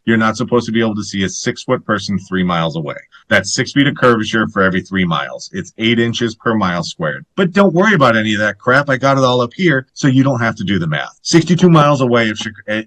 you're not supposed to be able to see a 6-foot person 3 miles away. That's 6 feet of curvature for every 3 miles. It's 8 inches per mile squared. But don't worry about any of that crap. I got it all up here, so you don't have to do the math. 62 miles away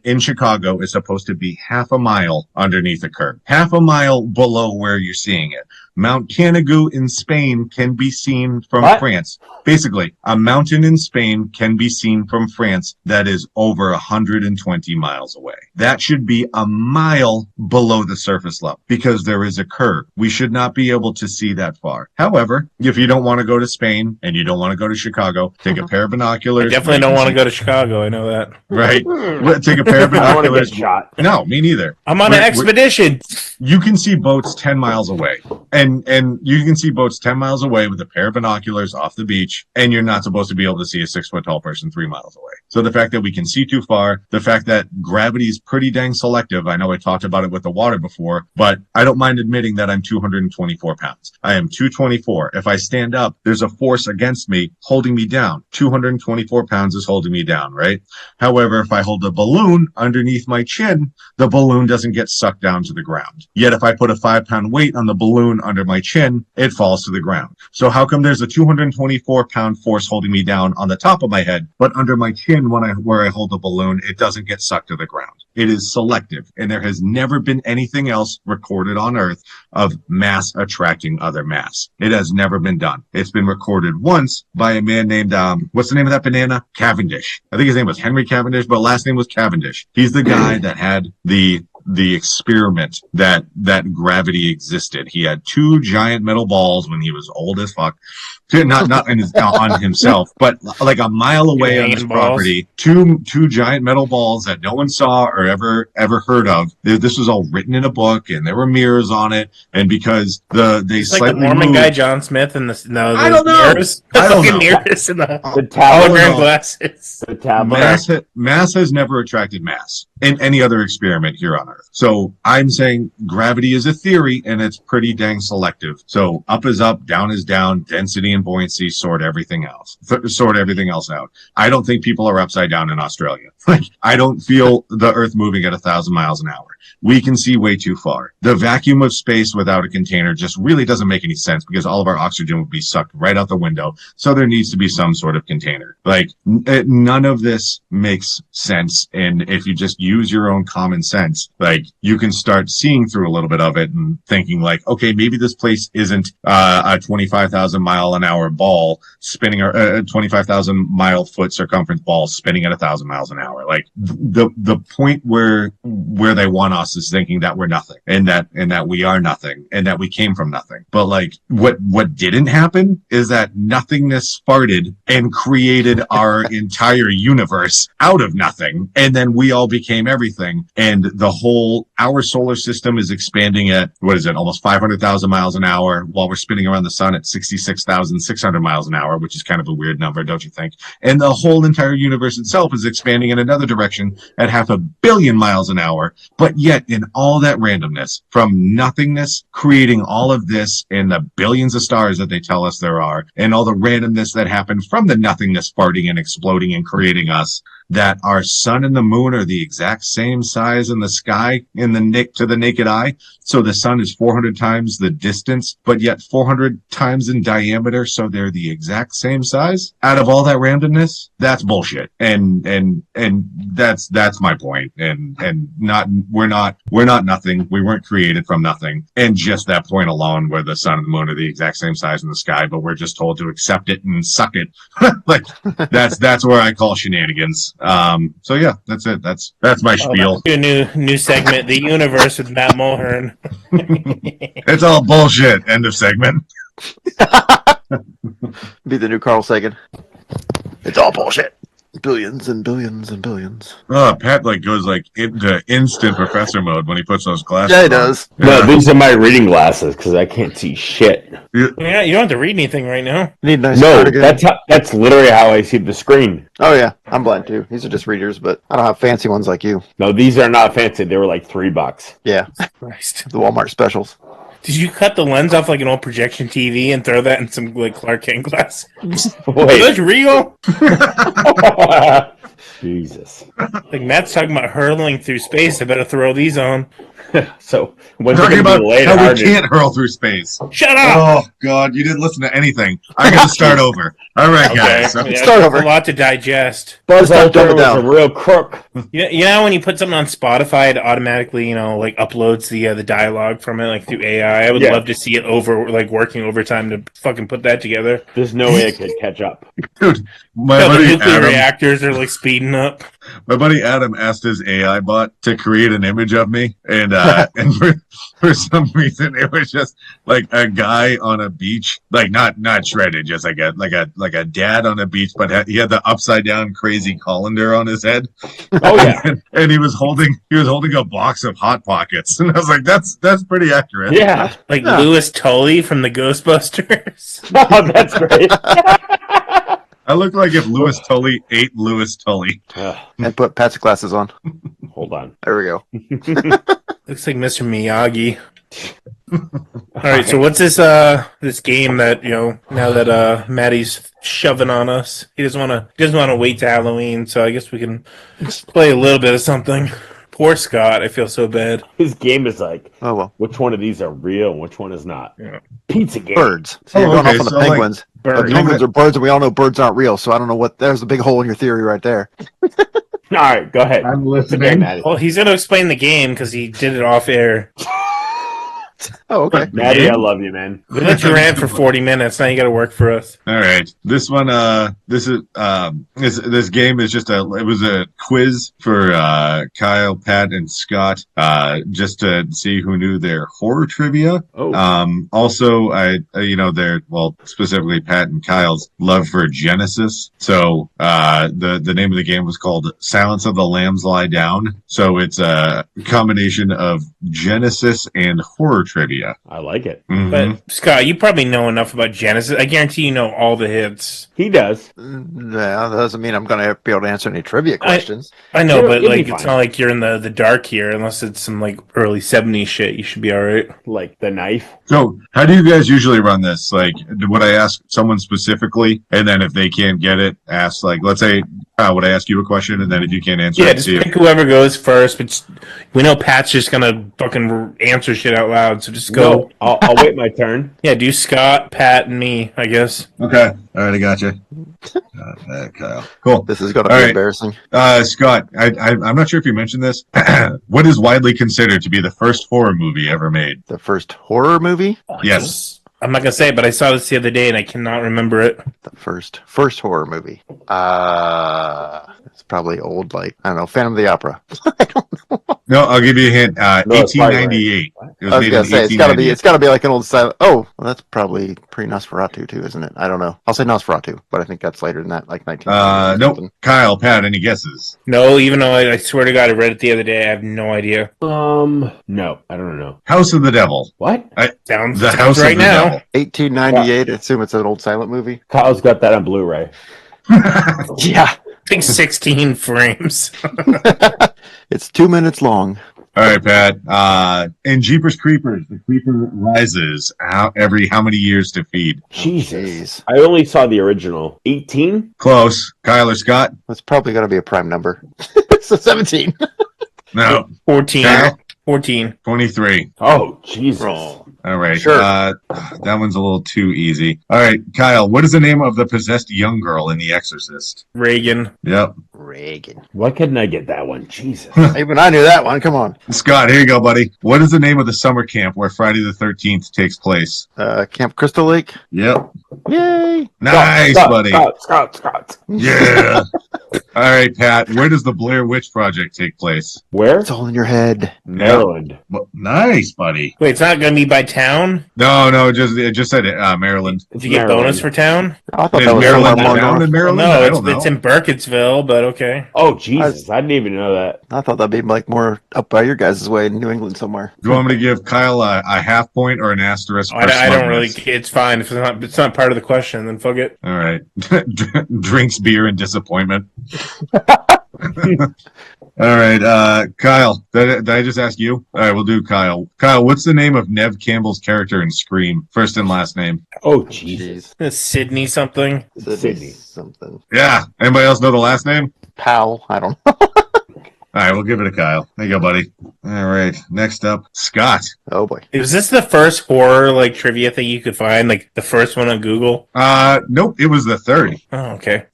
in Chicago is supposed to be half a mile underneath the curve. Half a mile below where you're seeing it. Mount Canigou in Spain can be seen from France. Basically, a mountain in Spain can be seen from France that is over 120 miles away. That should be a mile below the surface level because there is a curve. We should not be able to see that far. However, if you don't want to go to Spain and you don't want to go to Chicago, take a pair of binoculars. I definitely don't want to go to Chicago. I know that. Right. Take a pair of binoculars. I want to get shot. No, me neither. I'm on an expedition. You can see boats 10 miles away. And you can see boats 10 miles away with a pair of binoculars off the beach, and you're not supposed to be able to see a 6-foot tall person 3 miles away. So the fact that we can see too far, the fact that gravity is pretty dang selective. I know I talked about it with the water before, but I don't mind admitting that I'm 224 pounds. I am 224. If I stand up, there's a force against me holding me down. 224 pounds is holding me down, right? However, if I hold a balloon underneath my chin, the balloon doesn't get sucked down to the ground. Yet if I put a 5-pound weight on the balloon under my chin, it falls to the ground. So how come there's a 224-pound force holding me down on the top of my head, but under my chin where I hold the balloon, it doesn't get sucked to the ground? It is selective, and there has never been anything else recorded on Earth of mass attracting other mass. It has never been done. It's been recorded once by a man named, what's the name of that banana? Cavendish. I think his name was Henry Cavendish, but last name was Cavendish. He's the guy that had the experiment that gravity existed. He had 2 giant metal balls when he was old as fuck. Not on himself, but like a mile away on his property. Two giant metal balls that no one saw or ever heard of. This was all written in a book, and there were mirrors on it. And because it's slightly like the Mormon moved, guy John Smith and I don't know. Mirrors, I don't know. mirrors and the tablet. hologram glasses. The tablet. Mass has never attracted mass in any other experiment here on Earth. So I'm saying gravity is a theory, and it's pretty dang selective. So up is up, down is down, density and buoyancy sort everything else out. I don't think people are upside down in Australia. Like, I don't feel the Earth moving at 1,000 miles an hour. We can see way too far. The vacuum of space without a container just really doesn't make any sense because all of our oxygen would be sucked right out the window. So there needs to be some sort of container. Like, none of this makes sense. And if you just use your own common sense, like, you can start seeing through a little bit of it and thinking like, okay, maybe this place isn't a 25,000 mile an hour ball spinning, or a 25,000 mile foot circumference ball spinning at 1,000 miles an hour. Like, the point where they want us is thinking that we're nothing and that we are nothing and that we came from nothing. But like what didn't happen is that nothingness farted and created our entire universe out of nothing. And then we all became everything. And our solar system is expanding at, what is it, almost 500,000 miles an hour while we're spinning around the sun at 66,600 miles an hour, which is kind of a weird number, don't you think? And the whole entire universe itself is expanding in another direction at 500 million miles an hour. But yet in all that randomness from nothingness, creating all of this and the billions of stars that they tell us there are, and all the randomness that happened from the nothingness farting and exploding and creating us, that our sun and the moon are the exact same size in the sky to the naked eye. So the sun is 400 times the distance, but yet 400 times in diameter. So they're the exact same size. Out of all that randomness, that's bullshit. And that's my point. And we're not nothing. We weren't created from nothing. And just that point alone, where the sun and the moon are the exact same size in the sky, but we're just told to accept it and suck it. Like that's where I call shenanigans. So yeah, that's it. That's my spiel. A new segment, the universe with Matt Mulhern. It's all bullshit. End of segment. Be the new Carl Sagan. It's all bullshit. Billions and billions and billions. Oh, Pat goes into instant professor mode when he puts those glasses Yeah, he on. does. Yeah. No, these are my reading glasses because I can't see shit. Yeah, you don't have to read anything right now. You need a nice No, cardigan. that's literally how I see the screen. Oh yeah, I'm blind too. These are just readers, but I don't have fancy ones like you. No, these are not fancy. They were like $3. Yeah, Christ. the Walmart specials. Did you cut the lens off like an old projection TV and throw that in some Clark Kent glasses? Are Wait, those real? Jesus. Like Matt's talking about hurling through space. I better throw these on. So when's it Talking going to about be laid how we hearted? can't hurl through space. Shut up! Oh God, you didn't listen to anything. I got to start over. All right, guys. Yeah, Start that's over. a lot to digest. Buzz Just dumb Aldrin it was down. a real crook. You know when you put something on Spotify, it automatically uploads the dialogue from it through AI. I would Yeah. love to see it working overtime to fucking put that together. There's no way it could catch up. Dude, my The buddy nuclear Adam. reactors are speeding up. My buddy Adam asked his AI bot to create an image of me, and and for some reason it was just like a guy on a beach, like not shredded, just like a dad on a beach, but he had the upside down crazy colander on his head. Oh yeah, and he was holding a box of hot pockets, and I was like, that's pretty accurate. yeah. Like Yeah. Louis Tully from the Ghostbusters. Oh, that's great. I look like if Louis Tully ate Louis Tully. And put Pat's glasses on. Hold on. There we go. Looks like Mr. Miyagi. All right, so what's this game that now that Maddie's shoving on us? He doesn't want to wait to Halloween, so I guess we can play a little bit of something. Poor Scott, I feel so bad. His game is like, Oh well. which one of these are real and which one is not? Yeah. Pizza game. Birds. So you're Oh, going okay, off on the so, like, penguins. But Birds. penguins are birds, and we all know birds aren't real. So I don't know what. There's a big hole in your theory right there. All right, go ahead. I'm It's okay, listening. Maddie. Well, he's going to explain the game because he did it off air. Oh, okay. Maddie, I love you, man. We let you rant for 40 minutes. Now you got to work for us. All right. This one, this game is just it was a quiz for Kyle, Pat, and Scott, just to see who knew their horror trivia. Oh, Also, specifically Pat and Kyle's love for Genesis. So, the name of the game was called Silence of the Lambs Lie Down. So it's a combination of Genesis and horror trivia. I like it. Mhm. But, Scott, you probably know enough about Genesis. I guarantee you know all the hits. He does. Yeah, that doesn't mean I'm going to be able to answer any trivia questions. I know, You'll- but you'll be it's fine. not like you're in the dark here, unless it's some early '70s shit. You should be all right. Like the knife. So, how do you guys usually run this? Like, would I ask someone specifically, and then if they can't get it, ask let's say, would I ask you a question, and then if you can't answer Yeah, it, just see if pick whoever goes first. But we know Pat's just gonna fucking answer shit out loud, so just go. No, I'll wait my turn. Yeah, do Scott, Pat, and me. I guess. Okay. All right, I got you. Kyle. Cool. This is going to All be right. embarrassing. Scott, I'm not sure if you mentioned this. What is widely considered to be the first horror movie ever made? The first horror movie. Yes. I'm not gonna say it, but I saw this the other day and I cannot remember it. The first horror movie. It's probably old, I don't know, Phantom of the Opera. I don't know. No, I'll give you a hint. No, it's probably 1898. right. It was I was made gonna in say it's 1898. gotta be like an old silent. Oh, well, that's probably pre Nosferatu too, isn't it? I don't know. I'll say Nosferatu, but I think that's later than that, like 1900 or Nope. something. Kyle, Pat, any guesses? No, even though I swear to God, I read it the other day. I have no idea. No, I don't know. House of the Devil. What? Sounds The sounds House right of the now. Devil. 1898. I assume it's an old silent movie. Kyle's got that on Blu-ray. Yeah, I think 16 frames. it's 2 minutes long. All right, Pat. In Jeepers Creepers, the creeper rises every how many years to feed? Jesus. Jeez. I only saw the original. 18? Close. Kyle or Scott? That's probably gonna be a prime number. So 17. No. 14. Kyle? 14. 23. Oh, Jesus. All right. Sure. That one's a little too easy. All right, Kyle, what is the name of the possessed young girl in The Exorcist? Reagan. Yep. Reagan. Why couldn't I get that one? Jesus. Even I knew that one. Come on. Scott, here you go, buddy. What is the name of the summer camp where Friday the 13th takes place? Camp Crystal Lake. Yep. Yay! Nice, Scott, buddy. Scott. Yeah. All right, Pat, where does the Blair Witch Project take place? Where? It's all in your head. Maryland. Well, nice, buddy. Wait, it's not going to be by town? No, it just said it, Maryland. Did you get Maryland. bonus for town? Oh, I thought Is that was Maryland somewhere more down north. in Maryland? No, I it's, don't know. it's in Burkittsville, but okay. Oh, Jesus. I didn't even know that. I thought that'd be like more up by your guys' way in New England somewhere. Do you want me to give Kyle a half point or an asterisk? For I don't really. smugness? It's fine if it's not part of the question. Then fuck it. All right. Drinks beer and disappointment. All right, Kyle. Did I just ask you? All right, we'll do Kyle. Kyle, what's the name of Nev Campbell's character in Scream? First and last name. Oh, Jesus. Sydney something. Sydney. Something. Yeah. Anybody else know the last name? Powell. I don't know. All right, we'll give it to Kyle. There you go, buddy. All right. Next up, Scott. Oh boy. Was this the first horror like trivia thing you could find? Like the first one on Google? Nope. It was the third. Oh, okay.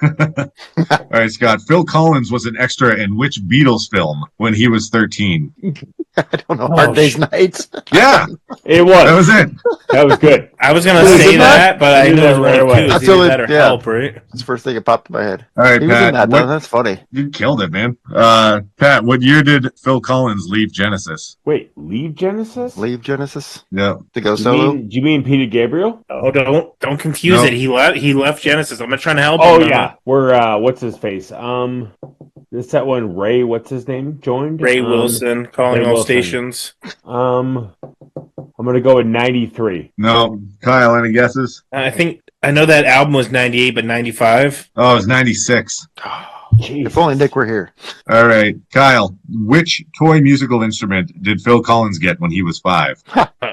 All right, Scott. Phil Collins was an extra in which Beatles film when he was 13? I don't know. Oh, Hard Day's Nights. Yeah, It that was. was it. That was good. I was gonna Who say did that, but I Who did knew it that was right one away? of two. It's That's either really- that or yeah. help, right? That's the first thing that popped in my head. All right, He was in Pat. that, though. That's funny. You killed it, man. Pat, what year did Phil Collins leave Genesis? Wait, leave Genesis? Leave Genesis Yeah. to go Do solo. you mean Peter Gabriel? Oh, don't confuse No. it. He left Genesis. I'm not trying to help Oh, him. yeah. We're, what's his face? This that one, Ray, what's his name? Joined? Ray Wilson calling Ray all Wilson. stations. I'm going to go with 93. No. Kyle, any guesses? I know that album was 98, but 95. Oh, it was 96. If only Nick were here. All right. Kyle, which toy musical instrument did Phil Collins get when he was 5?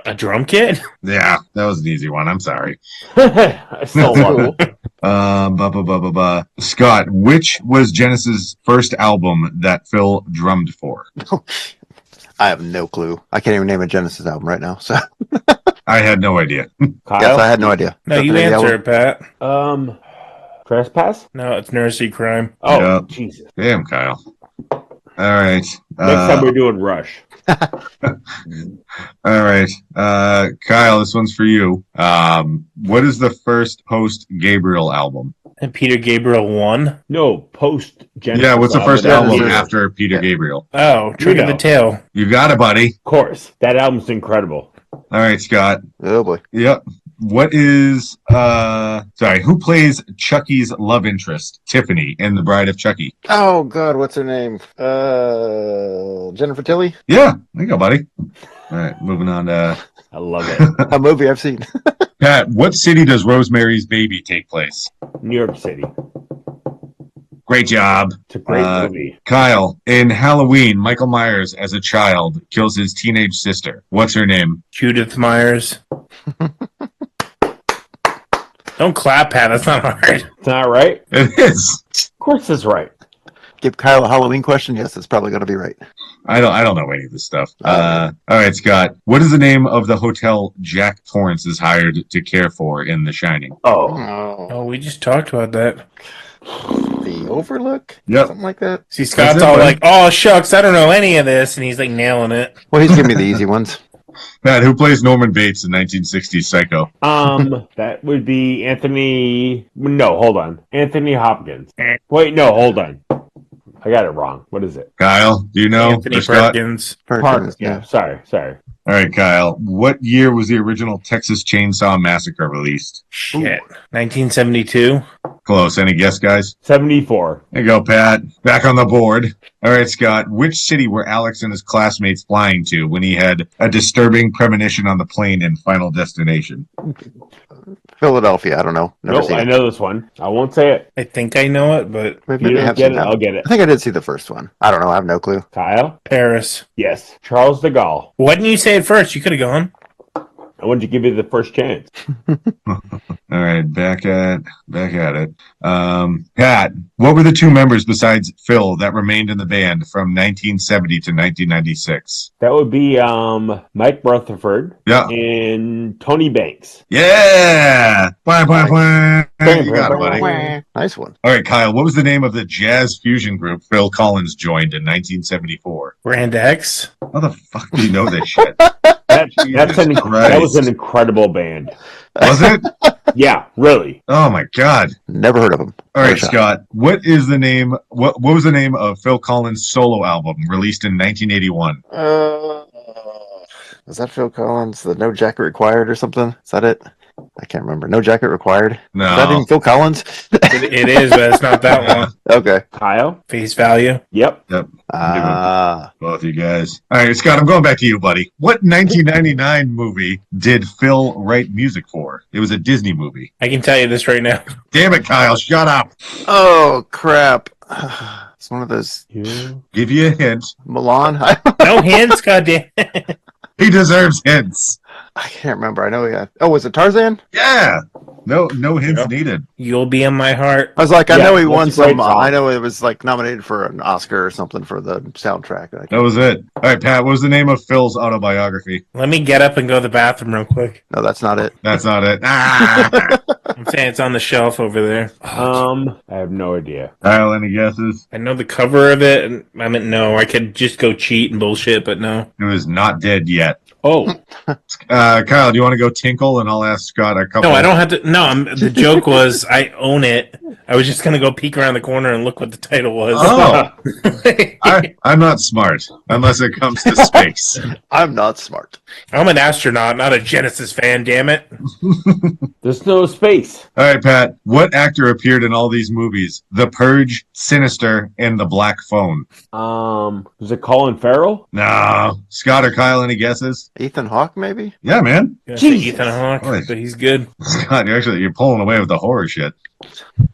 A drum kit? Yeah, that was an easy one. I'm sorry. I still love it. Scott, which was Genesis' first album that Phil drummed for? I have no clue. I can't even name a Genesis album right now. So I had no idea. Kyle? yes, I had no idea. No, Got you the name of the answer album? it, Pat. Trespass? No, it's Nursery Crime. Oh, Yeah. Jesus. Damn, Kyle. All right. Next time we're doing Rush. All right. Kyle, this one's for you. What is the first post-Gabriel album? And Peter Gabriel won. No, post Genesis. Yeah, what's the first Yeah, album yeah. after Peter Yeah. Gabriel? Oh, Trick You of know. the Tail. You got it, buddy. Of course. That album's incredible. All right, Scott. Oh boy. Yep. What is who plays Chucky's love interest, Tiffany, in The Bride of Chucky? Oh God, what's her name? Jennifer Tilly. Yeah, there you go, buddy. All right, moving on to I love it. A movie I've seen. Pat. What city does Rosemary's Baby take place? New York City. Great job. It's a great movie. Kyle, in Halloween, Michael Myers, as a child, kills his teenage sister. What's her name? Judith Myers. Don't clap, Pat. That's not hard. It's not right? It is. Of course it's right. Give Kyle a Halloween question. Yes, it's probably going to be right. I don't know any of this stuff. All right, Scott. What is the name of the hotel Jack Torrance is hired to care for in The Shining? Oh. Oh, we just talked about that. The Overlook. Yep. Something like that. See, Scott's That's it, all buddy. like, "Oh shucks, I don't know any of this," and he's like nailing it. Well, he's giving me the easy ones. Pat, who plays Norman Bates in 1960s Psycho? That would be Anthony. No, hold on. Anthony Hopkins. Wait, no, hold on. I got it wrong. What is it? Kyle, do you know? Anthony Or Scott? Perkins. Perkins, Yeah. Sorry. All right, Kyle. What year was the original Texas Chainsaw Massacre released? Shit. 1972. Close. Any guess, guys? 74. There you go, Pat. Back on the board. All right, Scott. Which city were Alex and his classmates flying to when he had a disturbing premonition on the plane in Final Destination? Philadelphia. I don't know. Never No, seen I it. know this one. I won't say it. I think I know it, but Maybe You I don't have get seen it, that. I'll get it. I think I did see the first one. I don't know. I have no clue. Kyle? Paris. Yes. Charles de Gaulle. Why didn't you say it first? You could have gone. I wanted to give you the first chance. All right, back at it. Pat, what were the two members besides Phil that remained in the band from 1970 to 1996? That would be Mike Rutherford Yeah. and Tony Banks. Yeah. Blah, blah, blah. You got it, buddy. Nice one. All right, Kyle, what was the name of the jazz fusion group Phil Collins joined in 1974? Brand X. How the fuck do you know this shit? That was an incredible band. Was it? Yeah, really. Oh my god. Never heard of him. All right, Never shot. Scott. What is the name? What was the name of Phil Collins' solo album released in 1981? Is that Phil Collins? The No Jacket Required or something? Is that it? I can't remember. No Jacket Required? Is that No. even Phil Collins? It is, but it's not that one. Okay. Kyle? Face value. Yep. Both you guys. All right, Scott. I'm going back to you, buddy. What 1999 movie did Phil write music for? It was a Disney movie. I can tell you this right now. Damn it, Kyle. Shut up. Oh, crap. It's one of those Give you a hint. Milan. No hints, goddamn. He deserves hints. I can't remember. I know he had. Oh, was it Tarzan? Yeah. No hints needed. You'll be in my heart. I was like, I Yeah, know he that's won a great some. song. I know it was like nominated for an Oscar or something for the soundtrack. That was it. All right, Pat. What was the name of Phil's autobiography? Let me get up and go to the bathroom real quick. No, that's not it. That's not it. Ah! I'm saying it's on the shelf over there. I have no idea. Kyle, any guesses? I know the cover of it, and I meant no. I could just go cheat and bullshit, but no. It was not dead yet. Oh, Kyle, do you want to go tinkle and I'll ask Scott a couple? No, I don't have to. No, the joke was I own it. I was just gonna go peek around the corner and look what the title was. Oh, I'm not smart unless it comes to space. I'm not smart. I'm an astronaut, not a Genesis fan. Damn it! there's no space. All right, Pat. What actor appeared in all these movies? The Purge, Sinister, and The Black Phone. Was it Colin Farrell? No. Scott or Kyle, any guesses? Ethan Hawke, maybe? Yeah, man. Gonna say Jesus. Ethan Hawke, Boy. but he's good. Scott, you're pulling away with the horror shit.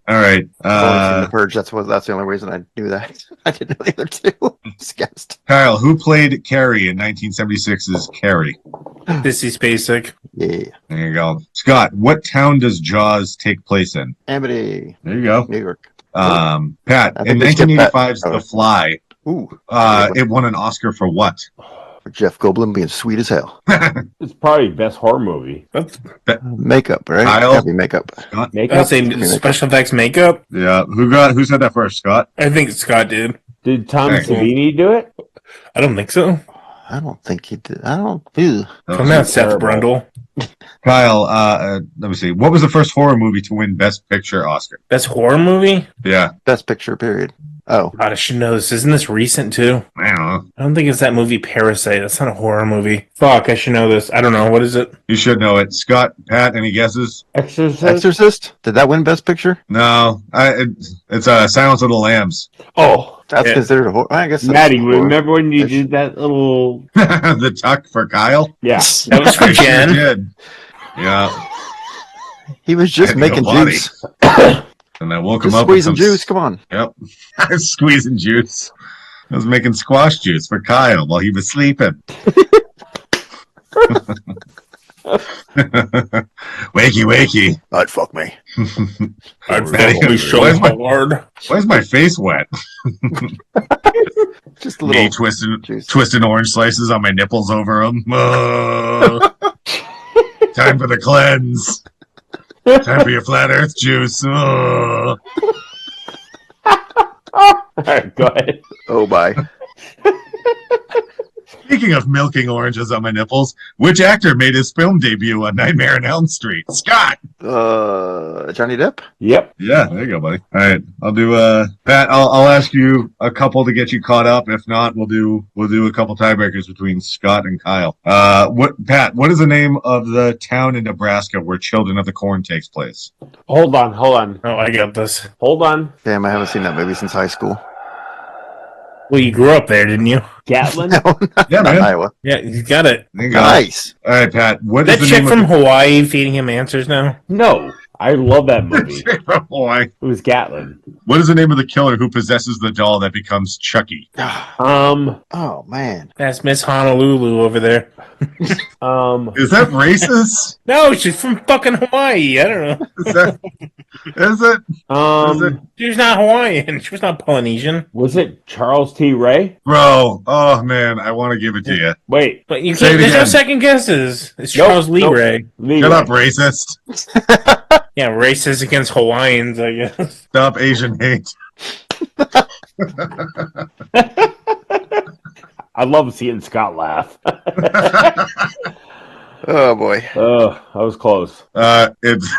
All right. I've only seen The Purge. That's the only reason I knew that. I didn't know the other two. Just guessed. Kyle, who played Carrie in 1976's Carrie? Sissy Spacek. Yeah. There you go. Scott, what town does Jaws take place in? Amity, There you go. New York. Pat, I in think they skipped that. 1985's The Fly, Ooh. it won an Oscar for what? For Jeff Goldblum being sweet as hell. It's probably best horror movie. Makeup, right? Kyle? Gotta be makeup. Scott? Makeup? I'll say special effects makeup. Yeah. Who said that first? Scott? I think Scott did. Did Tom Alright. Savini do it? I don't think so. I don't think he did. I don't. Ew. Come on, Seth terrible. Brundle. Kyle, let me see. What was the first horror movie to win Best Picture Oscar? Best horror movie? Yeah. Best picture, period. Oh. God, I should know this. Isn't this recent too? I don't know. I don't think it's that movie Parasite. That's not a horror movie. Fuck, I should know this. I don't know. What is it? You should know it. Scott, Pat, any guesses? Exorcist? Exorcist? Did that win Best Picture? No. It's Silence of the Lambs. Oh, That's Yeah. considered a horror. I guess. that's Maddie, horror. remember when you did that little... The tuck for Kyle? Yeah. That was for I sure Jen. did. Yeah. He was just I think making a body. juice. And I woke him Just up with squeezing some juice. Come on. Yep. I was squeezing juice. I was making squash juice for Kyle while he was sleeping. Wakey. I'd fuck me. I'd Maddie, probably show where's my- hard. Why is my face wet? Just a Me little twisting juice. orange slices on my nipples over them. Time for the cleanse. Time for your flat earth juice. Oh. All right, go ahead. Oh, bye. Speaking of milking oranges on my nipples, which actor made his film debut on Nightmare on Elm Street? Scott. Johnny Depp. Yep. Yeah, there you go, buddy. All right, I'll do Pat. I'll ask you a couple to get you caught up. If not, we'll do a couple tiebreakers between Scott and Kyle. What is the name of the town in Nebraska where Children of the Corn takes place? Hold on. Oh, I got this. Hold on. Damn, I haven't seen that movie since high school. Well, you grew up there, didn't you? Gatlin? No, Yeah, not man. Iowa. Yeah, you got it. There you go. Nice. All right, Pat. What That is the chick name from of Hawaii feeding him answers now? No. I love that the movie. chick from Hawaii? It was Gatlin. What is the name of the killer who possesses the doll that becomes Chucky? Oh man. That's Miss Honolulu over there. Is that racist? No, she's from fucking Hawaii. I don't know. Is it? She's not Hawaiian. She was not Polynesian. Was it Charles T. Ray? Bro, oh man, I want to give it to you. Wait. But you Say can't. it There's no again. second guesses. It's Nope, Charles Lee nope. Ray. Lee Shut Ray. up, racist. Yeah, racist against Hawaiians, I guess. Stop Asian hate. I love seeing Scott laugh. Oh boy. Oh, that was close. It's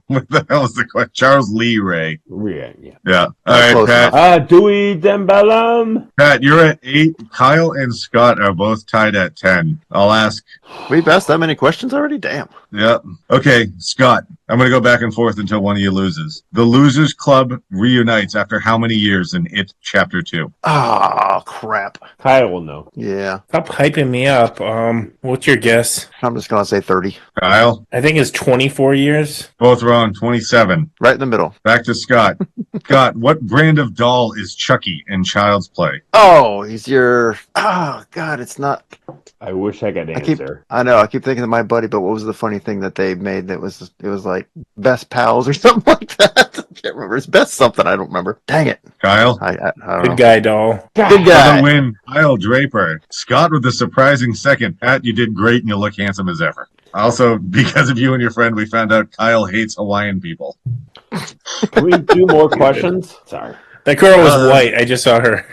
what the hell is the question? Charles Lee Ray. Yeah. Yeah. All right, Close Pat. Dewey Dembalam. Pat, you're at 8. Kyle and Scott are both tied at 10. I'll ask. We've asked that many questions already? Damn. Yep. Okay, Scott. I'm going to go back and forth until one of you loses. The Losers Club reunites after how many years in It Chapter 2? Oh crap. Kyle will know. Yeah. Stop hyping me up. What's your guess? I'm just gonna say 30. Kyle? I think it's 24 years. Both wrong. 27. Right in the middle. Back to Scott. Scott, what brand of doll is Chucky in Child's Play? Oh, he's your oh god, it's not I wish I could I keep answer. I know, I keep thinking of My Buddy, but what was the funny thing that they made that was it was like Best Pals or something like that? I can't remember. It's Best something, I don't remember. Dang it. Kyle? I don't know. Good guy doll. Good For the guy. win, Kyle Draper. Scott with a surprising second. Pat, you did great and you look handsome as ever. Also, because of you and your friend, we found out Kyle hates Hawaiian people. Can we do more questions? Sorry. That girl was white. I just saw her.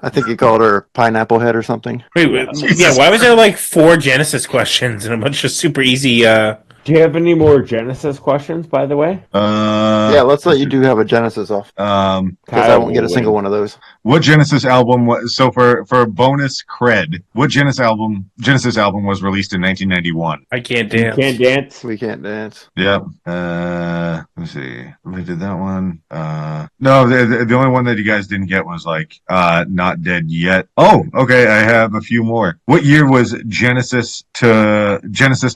I think you called her Pineapple Head or something. Wait, Jesus. yeah, why was there like 4 Genesis questions and a bunch of super easy Do you have any more Genesis questions, by the way? Yeah, let's let you do have a Genesis off. Because I won't get a single one of those. What Genesis album was so for bonus cred? What Genesis album was released in 1991? I can't You dance. can't dance. We can't dance. Yep. Let's see. We did that one. No, the only one that you guys didn't get was like Not Dead Yet. Oh, okay. I have a few more. What year was Genesis to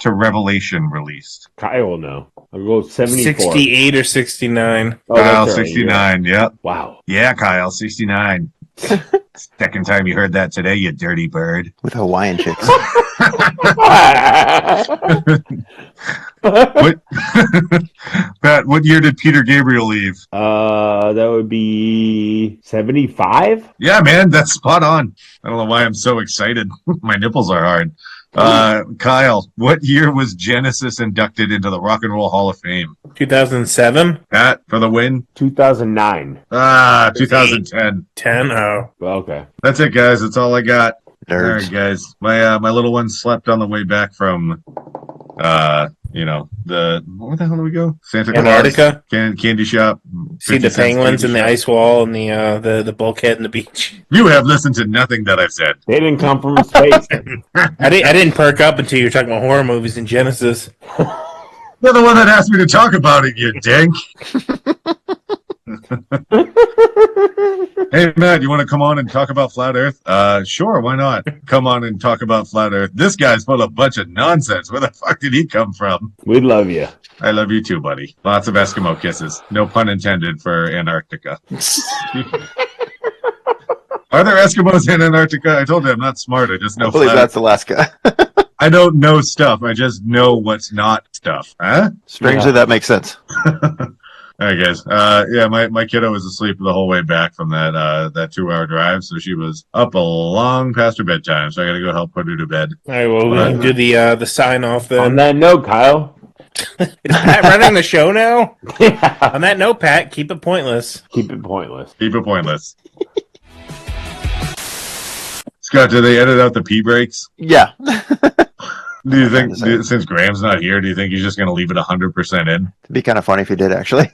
Revelation released? Kyle will know. I'll go 74. 68 or 69. Oh, Kyle, that's right, 69. Yep. yeah. Wow. Yeah, Kyle, 69. Second time you heard that today, you dirty bird. With Hawaiian chicks. What, Pat, what year did Peter Gabriel leave? That would be 75? Yeah, man, that's spot on. I don't know why I'm so excited. My nipples are hard. Kyle, what year was Genesis inducted into the Rock and Roll Hall of Fame? 2007? Pat, for the win? 2009. 2010. 10? Oh. Well, okay. That's it, guys. That's all I got. All Nerds. right, guys. My little one slept on the way back from, where the hell do we go? Santa Claus. Antarctica? Candy shop. See the 50 cents penguins candy and the shop. ice wall and the bulkhead and the beach. You have listened to nothing that I've said. They didn't come from space. I didn't perk up until you were talking about horror movies in Genesis. You're the one that asked me to talk about it, you dink. Hey, Matt, you want to come on and talk about Flat Earth? Sure, why not? Come on and talk about Flat Earth. This guy's full of a bunch of nonsense. Where the fuck did he come from? We love you. I love you too, buddy. Lots of Eskimo kisses. No pun intended for Antarctica. Are there Eskimos in Antarctica? I told you I'm not smart. I just know I believe flat. that's Alaska. I don't know stuff. I just know what's not stuff. Huh? Strangely, Yeah. that makes sense. All right, guys. My kiddo was asleep the whole way back from that 2-hour drive, so she was up a long past her bedtime. So I got to go help put her to bed. All right, well, we can do the sign off On then. that note, Kyle. Is Pat running the show now? Yeah. On that note, Pat, keep it pointless. Keep it pointless. Keep it pointless. Scott, do they edit out the pee breaks? Yeah. Do you think, since Graham's not here, do you think he's just going to leave it 100% in? It'd be kind of funny if he did, actually.